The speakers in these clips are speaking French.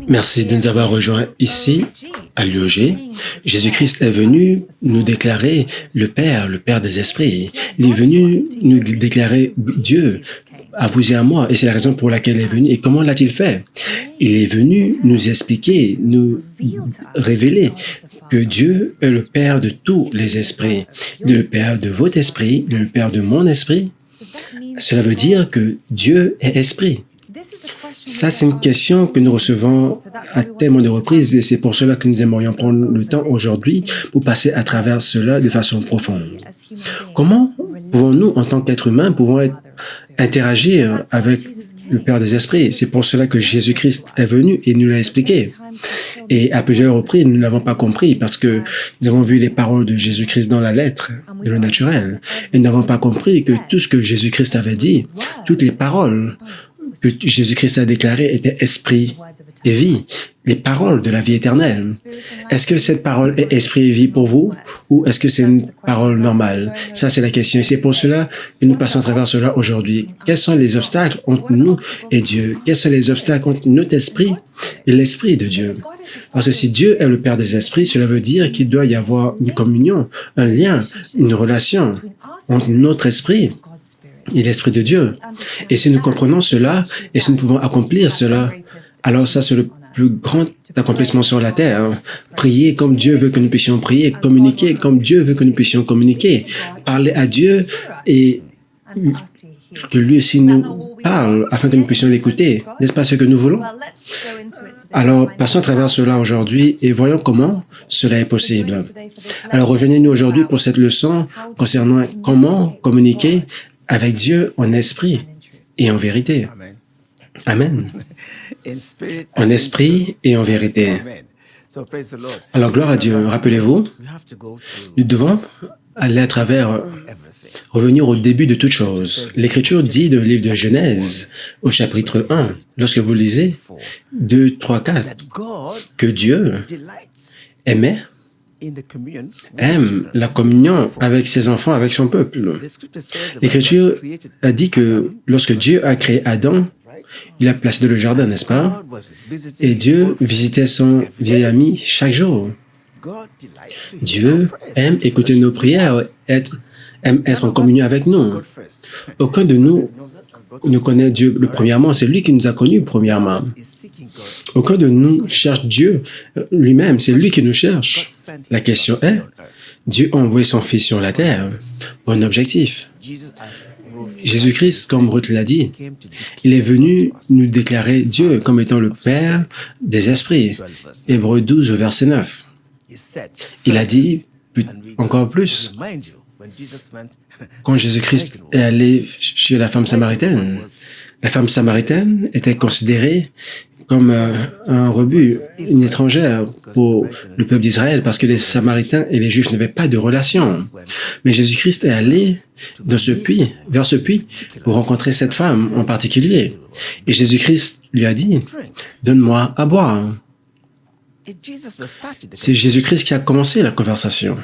Merci de nous avoir rejoints ici, à l'UOG. Jésus-Christ est venu nous déclarer le Père des esprits. Il est venu nous déclarer Dieu à vous et à moi, et c'est la raison pour laquelle il est venu. Et comment l'a-t-il fait? Il est venu nous expliquer, nous révéler que Dieu est le Père de tous les esprits. Il est le Père de votre esprit, il est le Père de mon esprit. Cela veut dire que Dieu est esprit. Ça, c'est une question que nous recevons à tellement de reprises et c'est pour cela que nous aimerions prendre le temps aujourd'hui pour passer à travers cela de façon profonde. Comment pouvons-nous, en tant qu'être humain, interagir avec le Père des esprits? C'est pour cela que Jésus-Christ est venu et nous l'a expliqué. Et à plusieurs reprises, nous ne l'avons pas compris parce que nous avons vu les paroles de Jésus-Christ dans la lettre de le naturel. Et nous n'avons pas compris que tout ce que Jésus-Christ avait dit, toutes les paroles que Jésus-Christ a déclarées étaient esprit et vie, les paroles de la vie éternelle. Est-ce que cette parole est esprit et vie pour vous ou est-ce que c'est une parole normale? Ça, c'est la question. Et c'est pour cela que nous passons à travers cela aujourd'hui. Quels sont les obstacles entre nous et Dieu? Quels sont les obstacles entre notre esprit et l'esprit de Dieu? Parce que si Dieu est le Père des esprits, cela veut dire qu'il doit y avoir une communion, un lien, une relation entre notre esprit et l'Esprit de Dieu. Et si nous comprenons cela, et si nous pouvons accomplir cela, alors ça, c'est le plus grand accomplissement sur la terre. Prier comme Dieu veut que nous puissions prier, communiquer comme Dieu veut que nous puissions communiquer, parler à Dieu et que lui aussi nous parle afin que nous puissions l'écouter. N'est-ce pas ce que nous voulons? Alors, passons à travers cela aujourd'hui et voyons comment cela est possible. Alors, rejoignez-nous aujourd'hui pour cette leçon concernant comment communiquer avec Dieu en esprit et en vérité. Amen. En esprit et en vérité. Alors, gloire à Dieu. Rappelez-vous, nous devons aller à travers, revenir au début de toute chose. L'Écriture dit dans le livre de Genèse, au chapitre 1, lorsque vous lisez 2, 3, 4, que Dieu aime la communion avec ses enfants, avec son peuple. L'Écriture a dit que lorsque Dieu a créé Adam, il a placé dans le jardin, n'est-ce pas? Et Dieu visitait son vieil ami chaque jour. Dieu aime écouter nos prières, aime être en communion avec nous. Aucun de nous ne connaît Dieu premièrement, c'est lui qui nous a connus premièrement. Aucun de nous cherche Dieu lui-même, c'est lui qui nous cherche. La question est, Dieu a envoyé son Fils sur la terre pour un objectif. Jésus-Christ, comme Ruth l'a dit, il est venu nous déclarer Dieu comme étant le Père des esprits. Hébreux 12, verset 9. Il a dit encore plus. Quand Jésus-Christ est allé chez la femme samaritaine était considérée comme un rebut, une étrangère pour le peuple d'Israël, parce que les Samaritains et les Juifs n'avaient pas de relation. Mais Jésus-Christ est allé vers ce puits, pour rencontrer cette femme en particulier. Et Jésus-Christ lui a dit, « Donne-moi à boire. » C'est Jésus-Christ qui a commencé la conversation.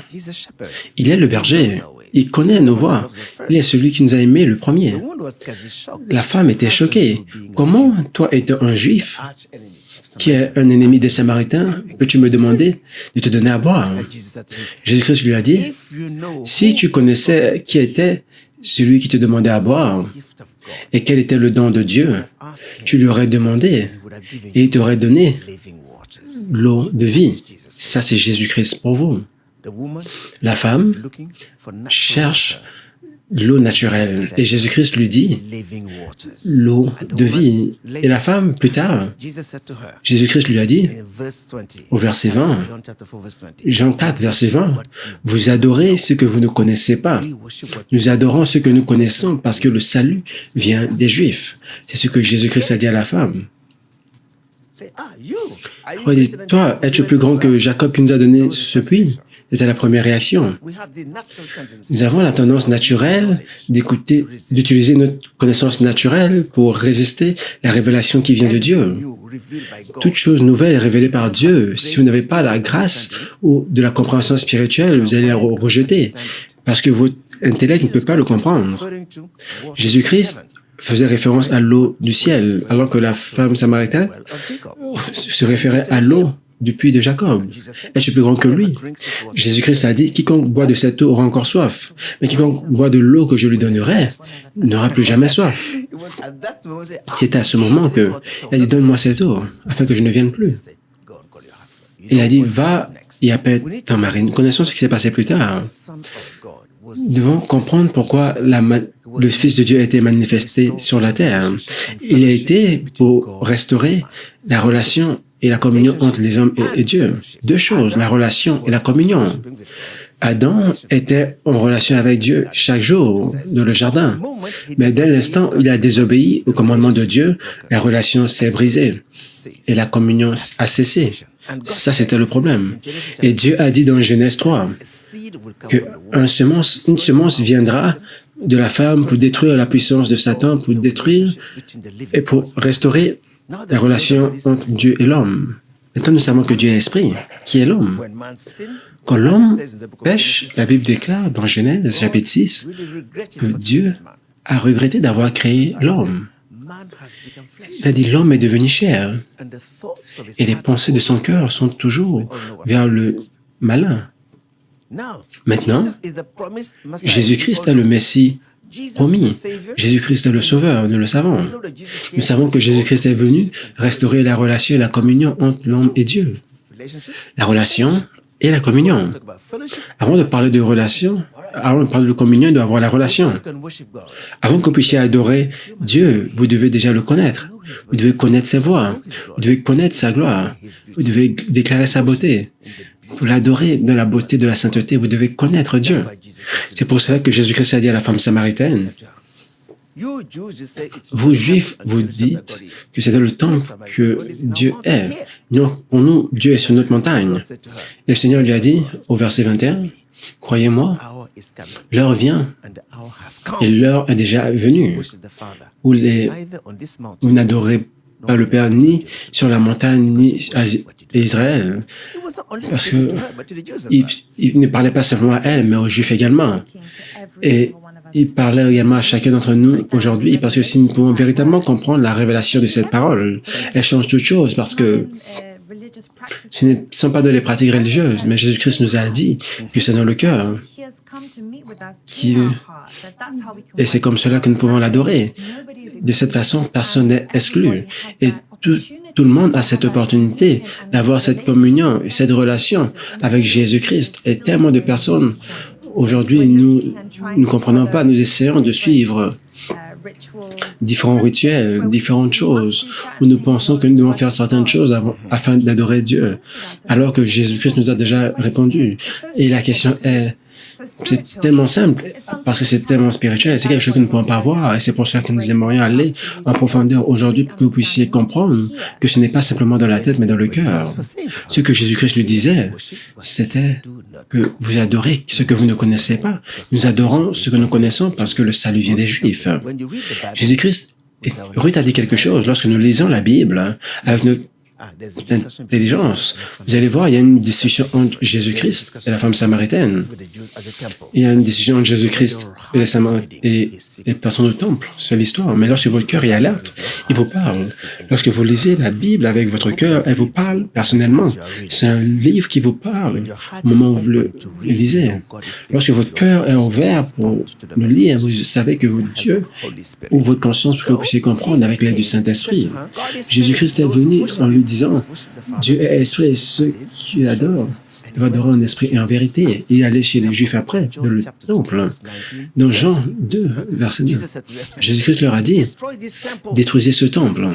Il est le berger. Il connaît nos voix. Il est celui qui nous a aimés le premier. La femme était choquée. Comment, toi étant un juif, qui est un ennemi des Samaritains, peux-tu me demander de te donner à boire? Jésus-Christ lui a dit, si tu connaissais qui était celui qui te demandait à boire et quel était le don de Dieu, tu lui aurais demandé et il t'aurait donné l'eau de vie. Ça, c'est Jésus-Christ pour vous. La femme cherche l'eau naturelle et Jésus-Christ lui dit l'eau de vie. Et la femme, plus tard, Jésus-Christ lui a dit au verset 20, Jean 4, verset 20, « Vous adorez ce que vous ne connaissez pas. Nous adorons ce que nous connaissons parce que le salut vient des Juifs. » C'est ce que Jésus-Christ a dit à la femme. Toi, es-tu plus grand que Jacob qui nous a donné ce puits? C'était la première réaction. Nous avons la tendance naturelle d'utiliser notre connaissance naturelle pour résister à la révélation qui vient de Dieu. Toute chose nouvelle est révélée par Dieu. Si vous n'avez pas la grâce ou de la compréhension spirituelle, vous allez la rejeter parce que votre intellect ne peut pas le comprendre. Jésus-Christ faisait référence à l'eau du ciel, alors que la femme samaritaine se référait à l'eau du puits de Jacob. Est-ce plus grand que lui? Jésus-Christ a dit, quiconque boit de cette eau aura encore soif, mais quiconque boit de l'eau que je lui donnerai n'aura plus jamais soif. C'est à ce moment que il a dit, donne-moi cette eau, afin que je ne vienne plus. Il a dit, va et appelle ton mari. Nous connaissons ce qui s'est passé plus tard. Nous devons comprendre pourquoi le Fils de Dieu a été manifesté sur la terre. Il a été pour restaurer la relation et la communion entre les hommes et Dieu. Deux choses, la relation et la communion. Adam était en relation avec Dieu chaque jour dans le jardin. Mais dès l'instant où il a désobéi au commandement de Dieu, la relation s'est brisée et la communion a cessé. Ça, c'était le problème. Et Dieu a dit dans Genèse 3 que une semence viendra de la femme pour détruire la puissance de Satan, pour détruire et pour restaurer la relation entre Dieu et l'homme. Maintenant, nous savons que Dieu est esprit. Qui est l'homme? Quand l'homme pêche, la Bible déclare dans Genèse chapitre 6 que Dieu a regretté d'avoir créé l'homme. Il a dit l'homme est devenu chair et les pensées de son cœur sont toujours vers le malin. Maintenant, Jésus-Christ est le Messie promis. Jésus-Christ est le Sauveur, nous le savons. Nous savons que Jésus-Christ est venu restaurer la relation et la communion entre l'homme et Dieu. La relation et la communion. Avant de parler de relation, avant de parler de communion, il doit avoir la relation. Avant que vous puissiez adorer Dieu, vous devez déjà le connaître. Vous devez connaître ses voies. Vous devez connaître sa gloire. Vous devez déclarer sa beauté. Pour l'adorer dans la beauté de la sainteté, vous devez connaître Dieu. C'est pour cela que Jésus-Christ a dit à la femme samaritaine, vous, Juifs, vous dites que c'est dans le temple que Dieu est. Non, pour nous, Dieu est sur notre montagne. Et le Seigneur lui a dit, au verset 21, croyez-moi, l'heure vient, et l'heure est déjà venue, où vous n'adorez pas le Père ni sur la montagne, ni à Israël. Parce que il ne parlait pas simplement à elle, mais aux Juifs également. Et il parlait également à chacun d'entre nous aujourd'hui, parce que si nous pouvons véritablement comprendre la révélation de cette parole, elle change toute chose, parce que ce ne sont pas dans les pratiques religieuses, mais Jésus-Christ nous a dit que c'est dans le cœur. Et c'est comme cela que nous pouvons l'adorer. De cette façon, personne n'est exclu. Et tout le monde a cette opportunité d'avoir cette communion et cette relation avec Jésus-Christ. Et tellement de personnes, aujourd'hui, nous ne comprenons pas, nous essayons de suivre différents rituels, différentes choses, où nous pensons que nous devons faire certaines choses afin d'adorer Dieu, alors que Jésus-Christ nous a déjà répondu. Et la question est, c'est tellement simple, parce que c'est tellement spirituel, c'est quelque chose que nous ne pouvons pas voir, et c'est pour cela que nous aimerions aller en profondeur aujourd'hui pour que vous puissiez comprendre que ce n'est pas simplement dans la tête, mais dans le cœur. Ce que Jésus-Christ lui disait, c'était que vous adorez ce que vous ne connaissez pas. Nous adorons ce que nous connaissons parce que le salut vient des Juifs. Jésus-Christ, Ruth a dit quelque chose, lorsque nous lisons la Bible, avec notre intelligence. Vous allez voir, il y a une discussion entre Jésus-Christ et la femme samaritaine. Il y a une discussion entre Jésus-Christ et les personnes du temple. C'est l'histoire. Mais lorsque votre cœur est alerte, il vous parle. Lorsque vous lisez la Bible avec votre cœur, elle vous parle personnellement. C'est un livre qui vous parle au moment où vous le lisez. Lorsque votre cœur est ouvert pour le lire, vous savez que votre Dieu ouvre votre conscience pour que vous puissiez comprendre avec l'aide du Saint-Esprit. Jésus-Christ est venu en lui disant, Dieu est esprit et ceux qui l'adorent doivent adorer en esprit et en vérité. Il allait chez les Juifs après, dans le temple. Dans Jean 2, verset 2, Jésus-Christ leur a dit, détruisez ce temple.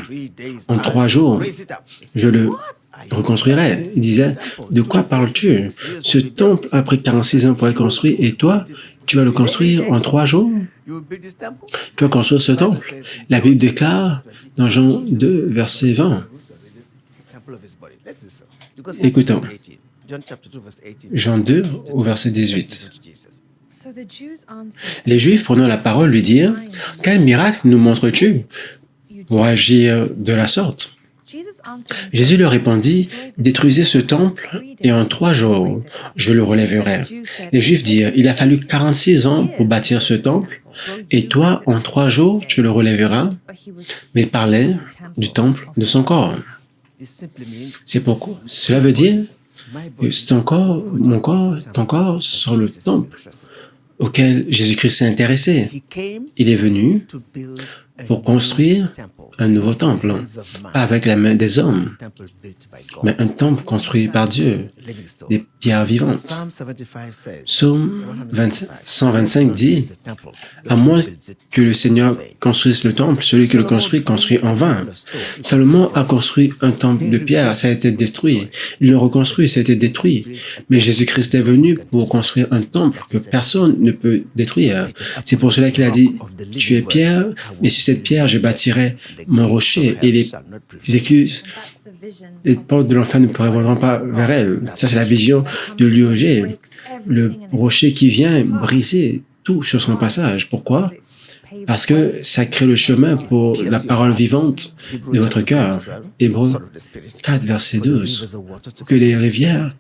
En 3 jours, je le reconstruirai. Il disait, de quoi parles-tu? Ce temple a pris 46 ans pour être construit et toi, tu vas le construire en 3 jours? Tu vas construire ce temple? La Bible déclare dans Jean 2, verset 20, écoutons, Jean 2, au verset 18. Les Juifs, prenant la parole, lui dirent, « Quel miracle nous montres-tu pour agir de la sorte? » Jésus leur répondit, « Détruisez ce temple, et en 3 jours, je le relèverai. » Les Juifs dirent, « Il a fallu 46 ans pour bâtir ce temple, et toi, en 3 jours, tu le relèveras. » Mais il parlait du temple de son corps. C'est pourquoi cela veut dire que c'est mon corps, ton corps, sur le temple auquel Jésus-Christ s'est intéressé. Il est venu pour construire un nouveau temple, pas avec la main des hommes, mais un temple construit par Dieu, des pierres vivantes. Psaume 125 dit, « À moins que le Seigneur construise le temple, celui qui le construit en vain. » Salomon a construit un temple de pierre, ça a été détruit. Il le reconstruit, ça a été détruit. Mais Jésus-Christ est venu pour construire un temple que personne ne peut détruire. C'est pour cela qu'il a dit, « Tu es pierre, mais sur cette pierre, je bâtirai mon rocher, et les portes de l'enfer ne prévaudront pas vers elle. » Ça, c'est la vision de l'UOG. Le rocher qui vient briser tout sur son passage. Pourquoi? Parce que ça crée le chemin pour la parole vivante de votre cœur. Hébreux 4, verset 12. Pour que les rivières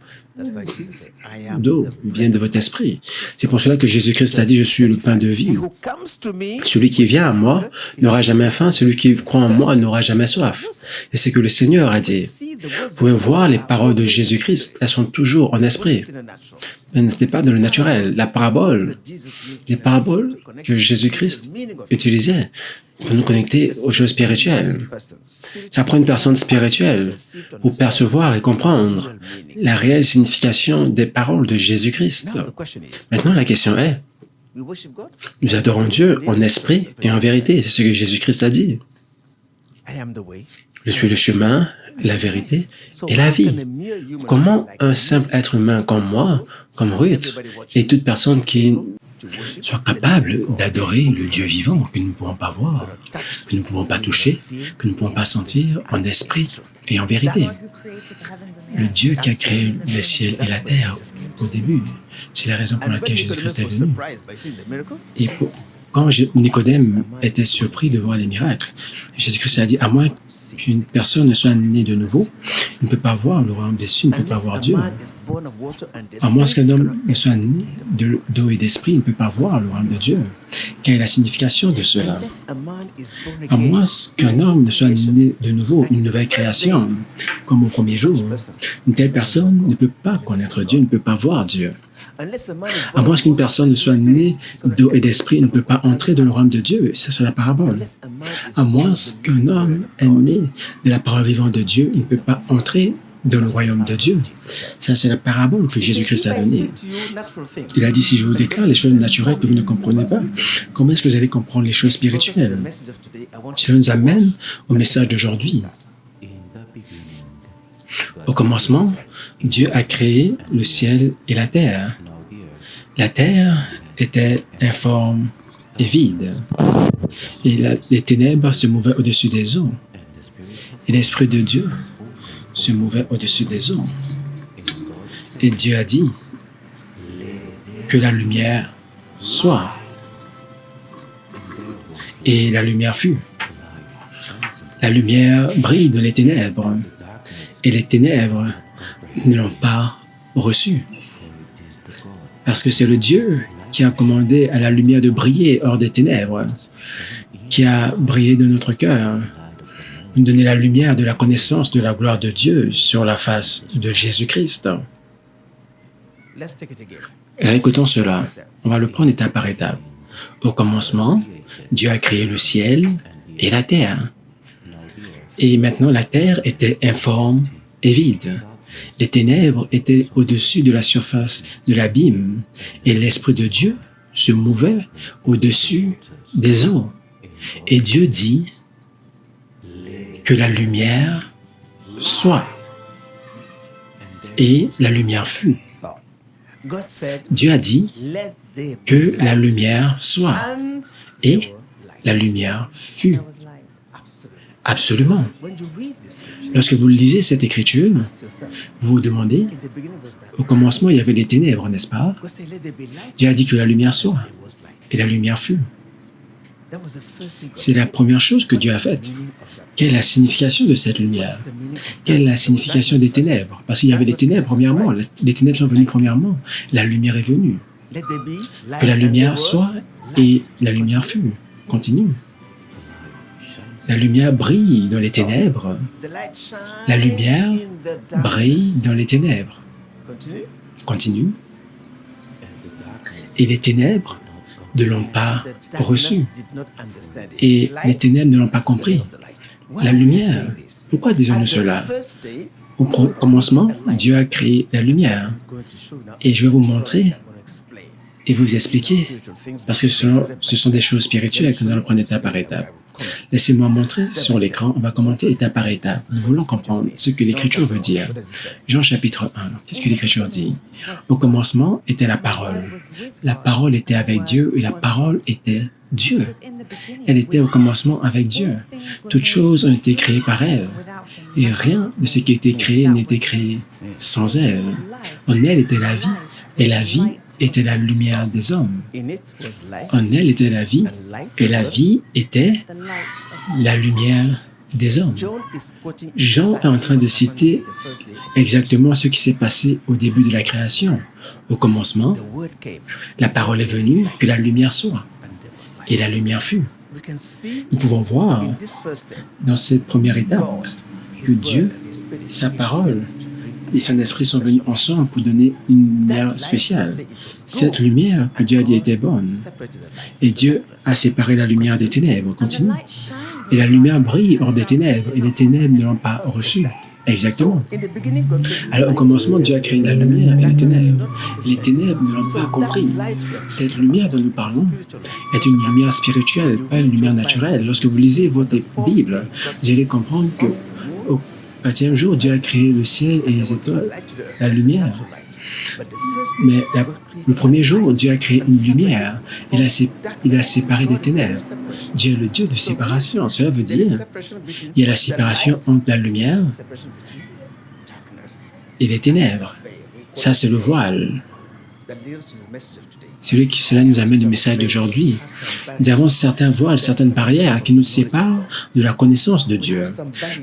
d'eau viennent de votre esprit. C'est pour cela que Jésus-Christ a dit, « Je suis le pain de vie. Celui qui vient à moi n'aura jamais faim, celui qui croit en moi n'aura jamais soif. » Et c'est que le Seigneur a dit. Vous pouvez voir les paroles de Jésus-Christ, elles sont toujours en esprit. Elles n'étaient pas dans le naturel. Les paraboles que Jésus-Christ utilisait pour nous connecter aux choses spirituelles. Ça prend une personne spirituelle pour percevoir et comprendre la réelle signification des paroles de Jésus-Christ. Maintenant, la question est, nous adorons Dieu en esprit et en vérité. C'est ce que Jésus-Christ a dit. Je suis le chemin, la vérité et la vie. Comment un simple être humain comme moi, comme Ruth, et toute personne qui soit capable d'adorer le Dieu vivant que nous ne pouvons pas voir, que nous ne pouvons pas toucher, que nous ne pouvons pas sentir en esprit et en vérité. Le Dieu qui a créé le ciel et la terre au début, c'est la raison pour laquelle Jésus-Christ est venu. Et quand Nicodème était surpris de voir les miracles, Jésus-Christ a dit, à moins qu'une personne ne soit née de nouveau, il ne peut pas voir le royaume des cieux, il ne peut pas voir Dieu. À moins qu'un homme ne soit né d'eau et d'esprit, il ne peut pas voir le royaume de Dieu. Quelle est la signification de cela? À moins qu'un homme ne soit né de nouveau, une nouvelle création, comme au premier jour, une telle personne ne peut pas connaître Dieu, ne peut pas voir Dieu. À moins qu'une personne ne soit née d'eau et d'esprit, il ne peut pas entrer dans le royaume de Dieu. Ça, c'est la parabole. À moins qu'un homme est né de la parole vivante de Dieu, il ne peut pas entrer dans le royaume de Dieu. Ça, c'est la parabole que Jésus-Christ a donnée. Il a dit, si je vous déclare les choses naturelles que vous ne comprenez pas, comment est-ce que vous allez comprendre les choses spirituelles? Cela nous amène au message d'aujourd'hui. Au commencement, Dieu a créé le ciel et la terre. La terre était informe et vide, et les ténèbres se mouvaient au-dessus des eaux, et l'Esprit de Dieu se mouvait au-dessus des eaux. Et Dieu a dit que la lumière soit, et la lumière fut. La lumière brille dans les ténèbres, et les ténèbres ne l'ont pas reçue. Parce que c'est le Dieu qui a commandé à la lumière de briller hors des ténèbres, qui a brillé dans notre cœur, nous donner la lumière de la connaissance de la gloire de Dieu sur la face de Jésus-Christ. Et écoutons cela, on va le prendre étape par étape. Au commencement, Dieu a créé le ciel et la terre. Et maintenant, la terre était informe et vide. Les ténèbres étaient au-dessus de la surface de l'abîme, et l'Esprit de Dieu se mouvait au-dessus des eaux. Et Dieu dit que la lumière soit. Et la lumière fut. Dieu a dit que la lumière soit. Et la lumière fut. Absolument. Lorsque vous lisez cette écriture, vous vous demandez, au commencement, il y avait des ténèbres, n'est-ce pas? Dieu a dit que la lumière soit, et la lumière fut. C'est la première chose que Dieu a faite. Quelle est la signification de cette lumière? Quelle est la signification des ténèbres? Parce qu'il y avait les ténèbres premièrement, les ténèbres sont venues premièrement, la lumière est venue. Que la lumière soit et la lumière fut. Continue. La lumière brille dans les ténèbres. La lumière brille dans les ténèbres. Continue. Et les ténèbres ne l'ont pas reçu. Et les ténèbres ne l'ont pas compris. La lumière. Pourquoi disons-nous cela? Au commencement, Dieu a créé la lumière. Et je vais vous montrer et vous expliquer, parce que ce sont des choses spirituelles que nous allons prendre étape par étape. Laissez-moi montrer sur l'écran, on va commenter étape par étape. Nous voulons comprendre ce que l'Écriture veut dire. Jean chapitre 1, qu'est-ce que l'Écriture dit? Au commencement était la parole. La parole était avec Dieu et la parole était Dieu. Elle était au commencement avec Dieu. Toutes choses ont été créées par elle. Et rien de ce qui a été créé n'était créé sans elle. En elle était la vie, et la vie était la lumière des hommes. En elle était la vie, et la vie était la lumière des hommes. Jean est en train de citer exactement ce qui s'est passé au début de la création. Au commencement, la parole est venue, que la lumière soit, et la lumière fut. Nous pouvons voir dans cette première étape que Dieu, sa parole, et son esprit sont venus ensemble pour donner une lumière spéciale. Cette lumière que Dieu a dit était bonne. Et Dieu a séparé la lumière des ténèbres. Continue. Et la lumière brille hors des ténèbres, et les ténèbres ne l'ont pas reçue. Exactement. Alors au commencement, Dieu a créé la lumière et les ténèbres. Et les ténèbres ne l'ont pas compris. Cette lumière dont nous parlons est une lumière spirituelle, pas une lumière naturelle. Lorsque vous lisez votre Bible, vous allez comprendre que au 4e jour, Dieu a créé le ciel et les étoiles, la lumière. Mais le premier jour, Dieu a créé une lumière. Il a séparé des ténèbres. Dieu est le Dieu de séparation. Cela veut dire il y a la séparation entre la lumière et les ténèbres. Ça, c'est le voile. Cela nous amène au message d'aujourd'hui. Nous avons certains voiles, certaines barrières qui nous séparent de la connaissance de Dieu.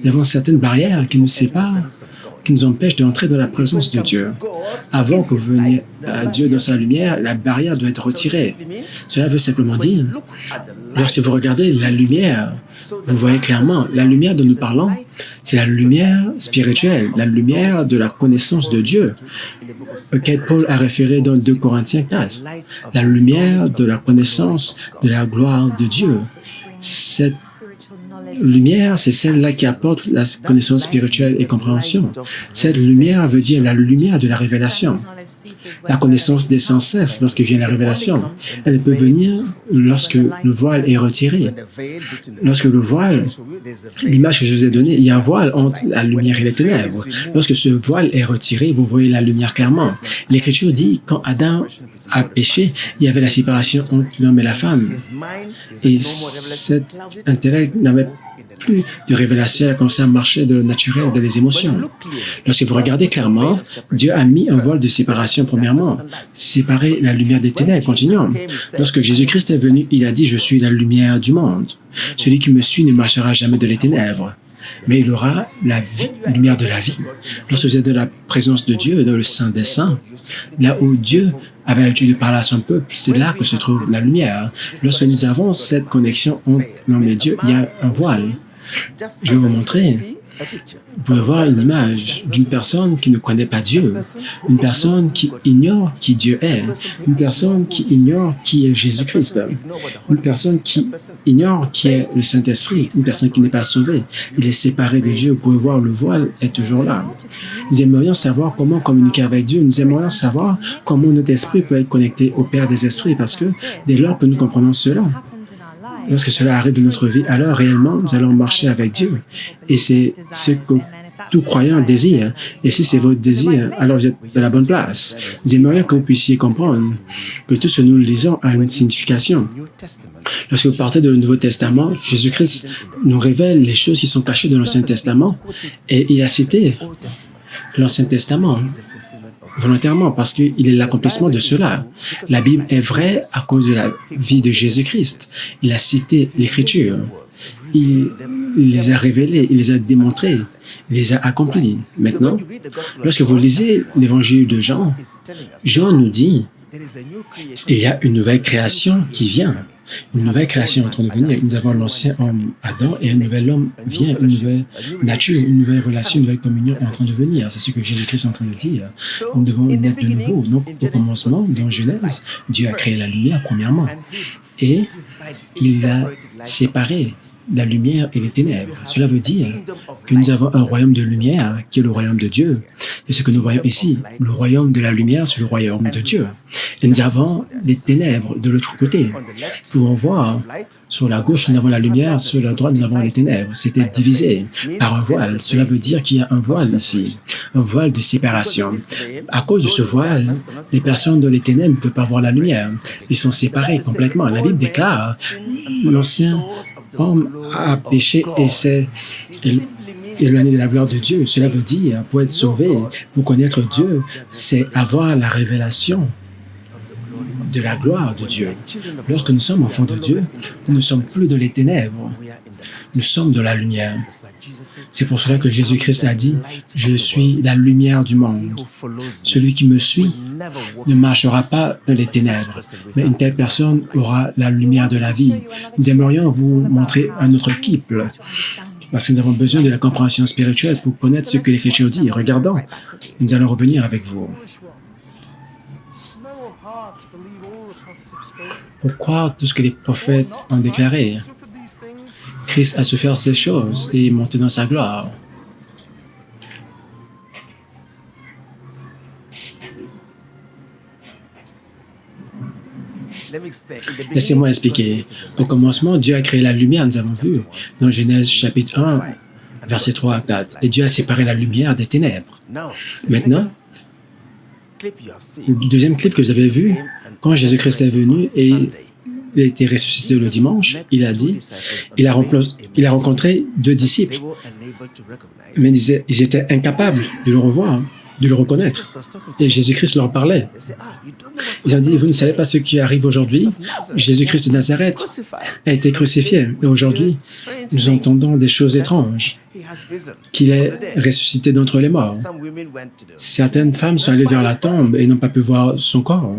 Nous avons certaines barrières qui nous séparent, qui nous empêchent d'entrer dans la présence de Dieu. Avant que vous veniez à Dieu dans sa lumière, la barrière doit être retirée. Cela veut simplement dire, lorsque vous regardez la lumière, vous voyez clairement, la lumière dont nous parlons, c'est la lumière spirituelle, la lumière de la connaissance de Dieu, auquel Paul a référé dans 2 Corinthiens 4. La lumière de la connaissance de la gloire de Dieu. Cette lumière, c'est celle-là qui apporte la connaissance spirituelle et compréhension. Cette lumière veut dire la lumière de la révélation. La connaissance des sans cesse lorsque vient la révélation. Elle peut venir lorsque le voile est retiré. Lorsque le voile, l'image que je vous ai donnée, il y a un voile entre la lumière et les ténèbres. Lorsque ce voile est retiré, vous voyez la lumière clairement. L'Écriture dit, quand Adam a péché, il y avait la séparation entre l'homme et la femme. Et cet intellect n'avait plus de révélation, elle a commencé à marcher de le naturel, de les émotions. Lorsque vous regardez clairement, Dieu a mis un voile de séparation premièrement, séparer la lumière des ténèbres. Continuons. Lorsque Jésus-Christ est venu, il a dit, « Je suis la lumière du monde. Celui qui me suit ne marchera jamais de les ténèbres, mais il aura la vie, la lumière de la vie. » Lorsque vous êtes dans la présence de Dieu, dans le Saint des Saints, là où Dieu avait l'habitude de parler à son peuple, c'est là que se trouve la lumière. Lorsque nous avons cette connexion entre l'homme et Dieu, il y a un voile. Je vais vous montrer. Vous pouvez voir une image d'une personne qui ne connaît pas Dieu, une personne qui ignore qui Dieu est, une personne qui ignore qui est Jésus-Christ, une personne qui ignore qui est le Saint-Esprit, une personne qui n'est pas sauvée. Il est séparé de Dieu. Vous pouvez voir, le voile est toujours là. Nous aimerions savoir comment communiquer avec Dieu. Nous aimerions savoir comment notre esprit peut être connecté au Père des esprits, parce que dès lors que nous comprenons cela, lorsque cela arrive dans notre vie, alors réellement, nous allons marcher avec Dieu. Et c'est ce que tout croyant désire. Et si c'est votre désir, alors vous êtes dans la bonne place. Nous aimerions que vous puissiez comprendre que tout ce que nous lisons a une signification. Lorsque vous partez dans le Nouveau Testament, Jésus-Christ nous révèle les choses qui sont cachées dans l'Ancien Testament. Et il a cité l'Ancien Testament volontairement, parce qu'il est l'accomplissement de cela. La Bible est vraie à cause de la vie de Jésus-Christ. Il a cité l'Écriture. Il les a révélés, il les a démontrés, il les a accomplis. Maintenant, lorsque vous lisez l'évangile de Jean, Jean nous dit, il y a une nouvelle création qui vient. Une nouvelle création est en train de venir. Nous avons l'ancien homme Adam et un nouvel homme vient, une nouvelle nature, une nouvelle relation, une nouvelle communion est en train de venir. C'est ce que Jésus-Christ est en train de dire. Nous devons naître de nouveau. Donc, au commencement, dans Genèse, Dieu a créé la lumière premièrement et il a séparé la lumière et les ténèbres. Cela veut dire que nous avons un royaume de lumière qui est le royaume de Dieu. Et ce que nous voyons ici, le royaume de la lumière, c'est le royaume de Dieu. Et nous avons les ténèbres de l'autre côté. Nous pouvons voir, sur la gauche, nous avons la lumière, sur la droite, nous avons les ténèbres. C'était divisé par un voile. Cela veut dire qu'il y a un voile ici, un voile de séparation. À cause de ce voile, les personnes dans les ténèbres ne peuvent pas voir la lumière. Ils sont séparés complètement. La Bible déclare, l'ancien homme a péché et s'est éloigné de la gloire de Dieu. Cela veut dire, pour être sauvé, pour connaître Dieu, c'est avoir la révélation de la gloire de Dieu. Lorsque nous sommes enfants de Dieu, nous ne sommes plus dans les ténèbres, nous sommes dans la lumière. C'est pour cela que Jésus-Christ a dit, « Je suis la lumière du monde. Celui qui me suit ne marchera pas dans les ténèbres, mais une telle personne aura la lumière de la vie. » Nous aimerions vous montrer un autre clip, parce que nous avons besoin de la compréhension spirituelle pour connaître ce que l'Écriture dit. Regardons, nous allons revenir avec vous. Pour croire tout ce que les prophètes ont déclaré, Christ a su faire ces choses et monter dans sa gloire. Laissez-moi expliquer. Au commencement, Dieu a créé la lumière, nous avons vu dans Genèse chapitre 1, versets 3 à 4. Et Dieu a séparé la lumière des ténèbres. Maintenant, le deuxième clip que vous avez vu, quand Jésus-Christ est venu et il a été ressuscité le dimanche, il a dit, il a rencontré deux disciples, mais ils étaient incapables de le revoir, de le reconnaître. Et Jésus-Christ leur parlait. Ils ont dit, vous ne savez pas ce qui arrive aujourd'hui? Jésus-Christ de Nazareth a été crucifié. Et aujourd'hui, nous entendons des choses étranges, qu'il est ressuscité d'entre les morts. Certaines femmes sont allées vers la tombe et n'ont pas pu voir son corps.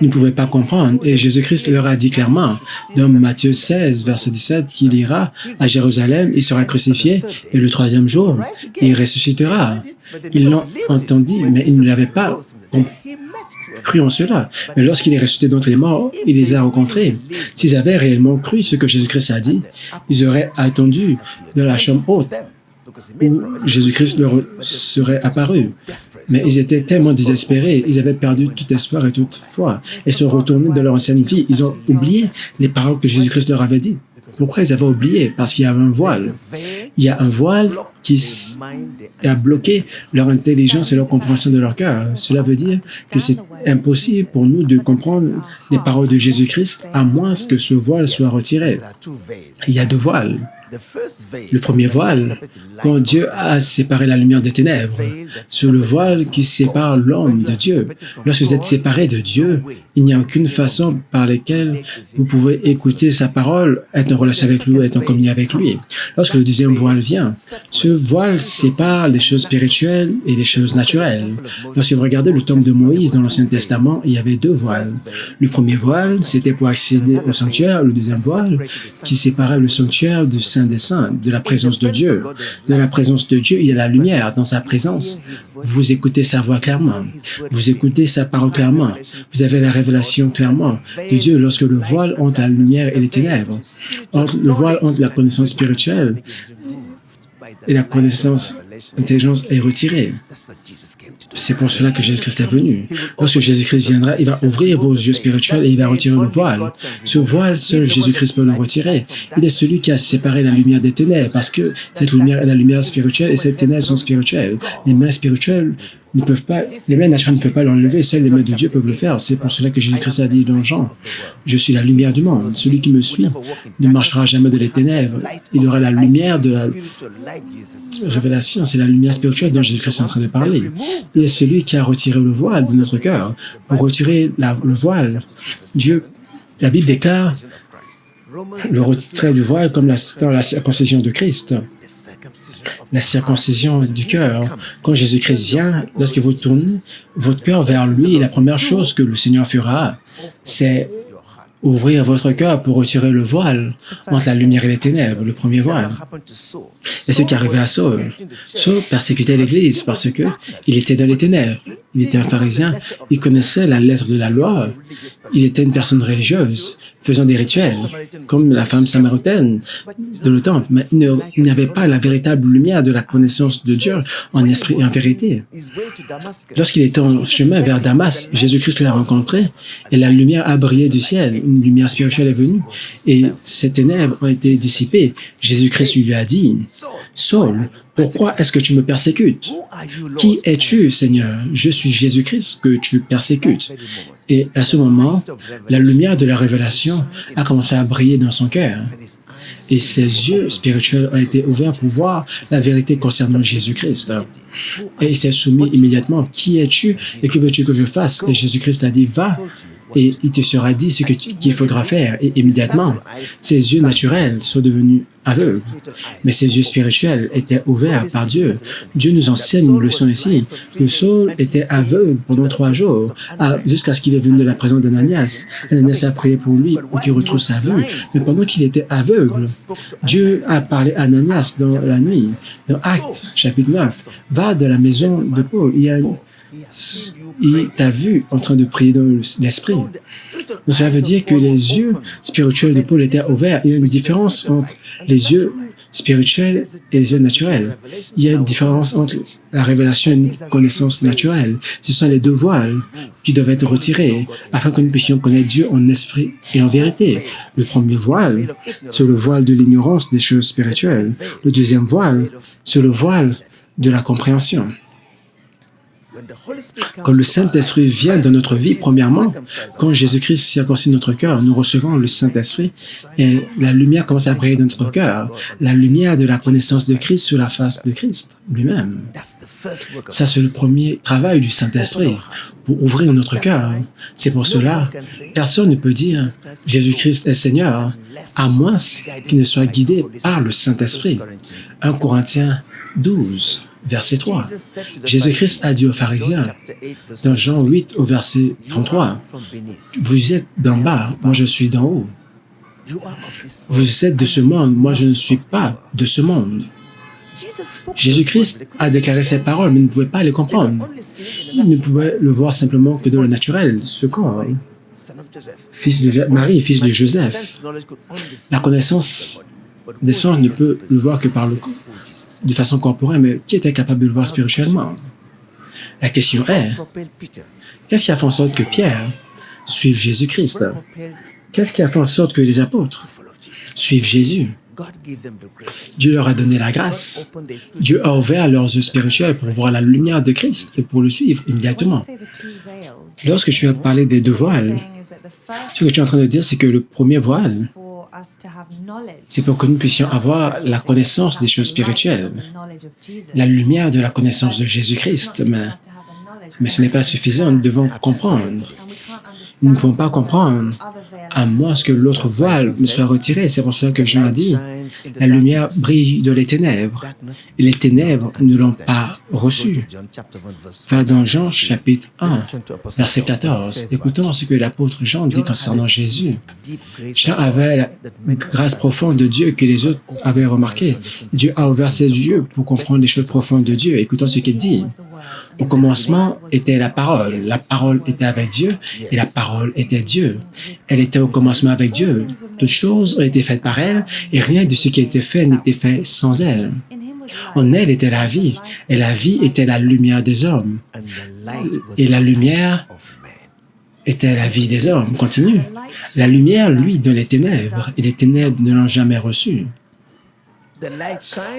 Ils ne pouvaient pas comprendre. Et Jésus-Christ leur a dit clairement, dans Matthieu 16, verset 17, qu'il ira à Jérusalem, il sera crucifié, et le troisième jour, il ressuscitera. Ils l'ont entendu, mais ils ne l'avaient pas cru en cela. Mais lorsqu'il est ressuscité d'entre les morts, il les a rencontrés. S'ils avaient réellement cru ce que Jésus-Christ a dit, ils auraient attendu dans la chambre haute où Jésus-Christ leur serait apparu. Mais ils étaient tellement désespérés, ils avaient perdu tout espoir et toute foi, et sont retournés dans leur ancienne vie. Ils ont oublié les paroles que Jésus-Christ leur avait dites. Pourquoi ils avaient oublié? Parce qu'il y avait un voile. Il y a un voile qui a bloqué leur intelligence et leur compréhension de leur cœur. Cela veut dire que c'est impossible pour nous de comprendre les paroles de Jésus-Christ à moins que ce voile soit retiré. Il y a deux voiles. Le premier voile, quand Dieu a séparé la lumière des ténèbres, c'est le voile qui sépare l'homme de Dieu. Lorsque vous êtes séparé de Dieu, il n'y a aucune façon par laquelle vous pouvez écouter sa parole, être en relation avec lui, être en communion avec lui. Lorsque le deuxième voile vient, ce voile sépare les choses spirituelles et les choses naturelles. Lorsque vous regardez le tombe de Moïse dans l'Ancien Testament, il y avait deux voiles. Le premier voile, c'était pour accéder au sanctuaire. Le deuxième voile, qui séparait le sanctuaire du Saint des Saints, de la présence de Dieu. Dans la présence de Dieu, il y a la lumière. Dans sa présence, vous écoutez sa voix clairement. Vous écoutez sa parole clairement. Vous avez la révélation clairement de Dieu lorsque le voile entre la lumière et les ténèbres. Le voile entre la connaissance spirituelle et la connaissance intelligence est retirée. C'est pour cela que Jésus-Christ est venu. Lorsque Jésus-Christ viendra, il va ouvrir vos yeux spirituels et il va retirer le voile. Ce voile, seul Jésus-Christ peut le retirer. Il est celui qui a séparé la lumière des ténèbres, parce que cette lumière est la lumière spirituelle et ces ténèbres sont spirituelles. Les mains spirituelles ne peuvent pas, les mains naturelles ne peuvent pas l'enlever, seules les mains de Dieu peuvent le faire. C'est pour cela que Jésus-Christ a dit dans Jean, « Je suis la lumière du monde. Celui qui me suit ne marchera jamais dans les ténèbres. Il aura la lumière de la révélation. » C'est la lumière spirituelle dont Jésus-Christ est en train de parler. Il est celui qui a retiré le voile de notre cœur. Pour retirer le voile, Dieu, la Bible déclare le retrait du voile comme dans la circoncision de Christ, la circoncision du cœur. Quand Jésus-Christ vient, lorsque vous tournez votre cœur vers lui, la première chose que le Seigneur fera, c'est ouvrir votre cœur pour retirer le voile entre la lumière et les ténèbres, le premier voile. Et ce qui arrivait à Saul. Saul persécutait l'Église parce que il était dans les ténèbres. Il était un pharisien, il connaissait la lettre de la loi, il était une personne religieuse, faisant des rituels, comme la femme samaritaine de le temple, mais il n'avait pas la véritable lumière de la connaissance de Dieu en esprit et en vérité. Lorsqu'il était en chemin vers Damas, Jésus-Christ l'a rencontré et la lumière a brillé du ciel, une lumière spirituelle est venue et ces ténèbres ont été dissipées. Jésus-Christ lui a dit, « Saul, pourquoi est-ce que tu me persécutes? Qui es-tu, Seigneur? Je suis Jésus-Christ que tu persécutes. » Et à ce moment, la lumière de la révélation a commencé à briller dans son cœur. Et ses yeux spirituels ont été ouverts pour voir la vérité concernant Jésus-Christ. Et il s'est soumis immédiatement. Qui es-tu et que veux-tu que je fasse? Et Jésus-Christ a dit, va. Et il te sera dit ce qu'il faudra faire. Et immédiatement, ses yeux naturels sont devenus aveugles. Mais ses yeux spirituels étaient ouverts par Dieu. Dieu nous enseigne une leçon ici, que Saul était aveugle pendant 3 jours, jusqu'à ce qu'il est venu de la présence d'Ananias. Ananias a prié pour lui, pour qu'il retrouve sa vue. Mais pendant qu'il était aveugle, Dieu a parlé à Ananias dans la nuit. Dans Actes, chapitre 9, va de la maison de Paul. Il t'a vu en train de prier dans l'esprit. Donc, cela veut dire que les yeux spirituels de Paul étaient ouverts. Il y a une différence entre les yeux spirituels et les yeux naturels. Il y a une différence entre la révélation et une connaissance naturelle. Ce sont les 2 voiles qui doivent être retirés afin que nous puissions connaître Dieu en esprit et en vérité. Le premier voile, c'est le voile de l'ignorance des choses spirituelles. Le deuxième voile, c'est le voile de la compréhension. Quand le Saint-Esprit vient dans notre vie, premièrement, quand Jésus-Christ circoncise notre cœur, nous recevons le Saint-Esprit et la lumière commence à briller dans notre cœur, la lumière de la connaissance de Christ sur la face de Christ lui-même. Ça, c'est le premier travail du Saint-Esprit, pour ouvrir notre cœur. C'est pour cela, personne ne peut dire « Jésus-Christ est Seigneur » à moins qu'il ne soit guidé par le Saint-Esprit. 1 Corinthiens 12. Verset 3. Jésus-Christ a dit aux pharisiens, dans Jean 8 au verset 33, « Vous êtes d'en bas, moi je suis d'en haut. Vous êtes de ce monde, moi je ne suis pas de ce monde. » Jésus-Christ a déclaré ces paroles, mais il ne pouvait pas les comprendre. Il ne pouvait le voir simplement que dans le naturel, ce corps. Fils de Marie, fils de Joseph. La connaissance des sens ne peut le voir que par le corps, de façon corporelle, mais qui était capable de le voir spirituellement? La question est, qu'est-ce qui a fait en sorte que Pierre suive Jésus-Christ? Qu'est-ce qui a fait en sorte que les apôtres suivent Jésus? Dieu leur a donné la grâce. Dieu a ouvert leurs yeux spirituels pour voir la lumière de Christ et pour le suivre immédiatement. Lorsque tu as parlé des 2 voiles, ce que tu es en train de dire, c'est que le premier voile, c'est pour que nous puissions avoir la connaissance des choses spirituelles, la lumière de la connaissance de Jésus-Christ, mais ce n'est pas suffisant, nous devons comprendre. Nous ne pouvons pas comprendre à moins que l'autre voile ne soit retiré. C'est pour cela que Jean a dit, la lumière brille dans les ténèbres, et les ténèbres ne l'ont pas reçue. Va dans Jean chapitre 1, verset 14. Écoutons ce que l'apôtre Jean dit concernant Jésus. Jean avait la grâce profonde de Dieu que les autres avaient remarqué. Dieu a ouvert ses yeux pour comprendre les choses profondes de Dieu. Écoutons ce qu'il dit. Au commencement était la parole était avec Dieu, et la parole était Dieu. Elle était au commencement avec Dieu. Toutes choses ont été faites par elle, et rien de ce qui a été fait n'était fait sans elle. En elle était la vie, et la vie était la lumière des hommes. Et la lumière était la vie des hommes. Continue. La lumière, lui, dans les ténèbres, et les ténèbres ne l'ont jamais reçue.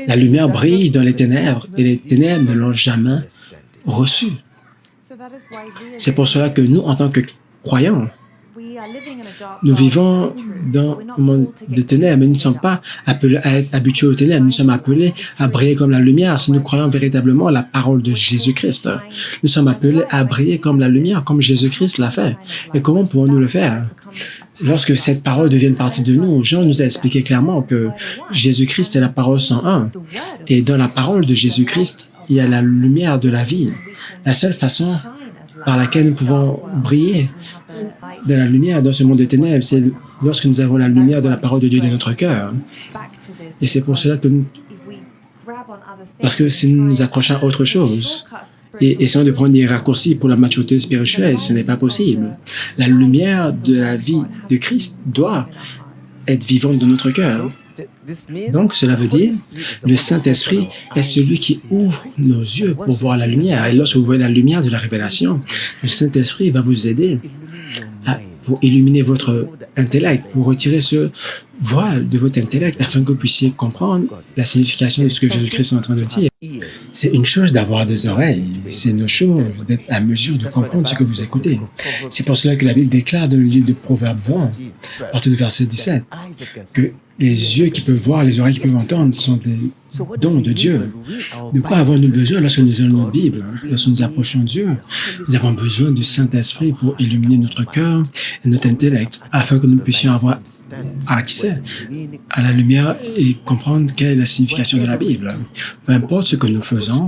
La lumière brille dans les ténèbres, et les ténèbres ne l'ont jamais reçue. C'est pour cela que nous, en tant que croyants, Nous vivons dans un monde de ténèbres, mais nous ne sommes pas appelés à être habitués aux ténèbres. Nous sommes appelés à briller comme la lumière si nous croyons véritablement à la parole de Jésus-Christ. Nous sommes appelés à briller comme la lumière, comme Jésus-Christ l'a fait. Et comment pouvons-nous le faire? Lorsque cette parole devient partie de nous, Jean nous a expliqué clairement que Jésus-Christ est la parole 101. Et dans la parole de Jésus-Christ, il y a la lumière de la vie. La seule façon par laquelle nous pouvons briller de la lumière dans ce monde de ténèbres, c'est lorsque nous avons la lumière de la parole de Dieu dans notre cœur. Et c'est pour cela que parce que si nous nous accrochons à autre chose et essayons de prendre des raccourcis pour la maturité spirituelle, ce n'est pas possible. La lumière de la vie de Christ doit être vivante dans notre cœur. Donc, cela veut dire, le Saint-Esprit est celui qui ouvre nos yeux pour voir la lumière. Et lorsque vous voyez la lumière de la révélation, le Saint-Esprit va vous aider pour illuminer votre intellect, pour retirer ce voile de votre intellect afin que vous puissiez comprendre la signification de ce que Jésus-Christ est en train de dire. C'est une chose d'avoir des oreilles, c'est une chose d'être à mesure de comprendre ce que vous écoutez. C'est pour cela que la Bible déclare dans le livre de Proverbes 20, à partir du verset 17, que les yeux qui peuvent voir, les oreilles qui peuvent entendre sont des dons de Dieu. De quoi avons-nous besoin lorsque nous lisons notre Bible? Lorsque nous approchons Dieu, nous avons besoin du Saint-Esprit pour illuminer notre cœur et notre intellect, afin que nous puissions avoir accès à la lumière et comprendre quelle est la signification de la Bible. Peu importe ce que nous faisons,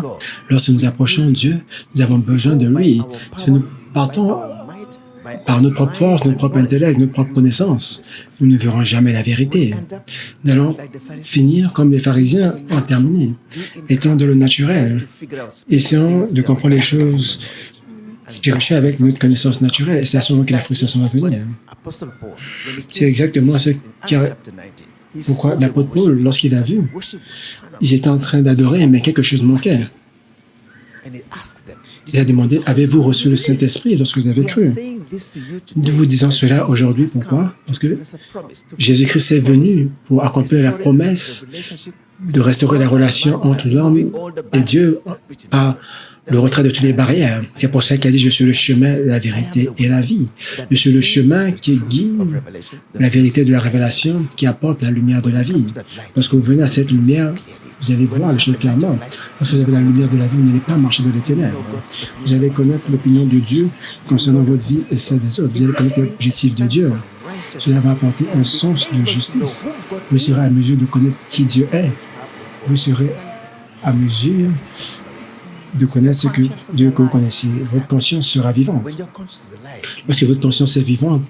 lorsque nous approchons Dieu, nous avons besoin de lui. Si nous partons par notre propre force, notre propre intellect, notre propre connaissance, nous ne verrons jamais la vérité. Nous allons finir comme les pharisiens ont terminé, étant dans le naturel, essayant de comprendre les choses spirituelles avec notre connaissance naturelle. Et c'est à ce moment que la frustration va venir. C'est exactement ce qui a... Pourquoi l'apôtre Paul, lorsqu'il a vu, ils étaient en train d'adorer, mais quelque chose manquait. Il a demandé, avez-vous reçu le Saint-Esprit lorsque vous avez cru? Nous vous disons cela aujourd'hui, pourquoi? Parce que Jésus-Christ est venu pour accomplir la promesse de restaurer la relation entre l'homme et Dieu par le retrait de toutes les barrières. C'est pour ça qu'il a dit, je suis le chemin, la vérité et la vie. Je suis le chemin qui guide la vérité de la révélation, qui apporte la lumière de la vie. Lorsque vous venez à cette lumière, vous allez voir les choses clairement. Lorsque vous avez la lumière de la vie, vous n'allez pas marcher dans les ténèbres. Vous allez connaître l'opinion de Dieu concernant votre vie et celle des autres. Vous allez connaître l'objectif de Dieu. Cela va apporter un sens de justice. Vous serez à mesure de connaître qui Dieu est. Vous serez à mesure de connaître ce que Dieu que vous connaissez. Votre conscience sera vivante. Lorsque votre conscience est vivante,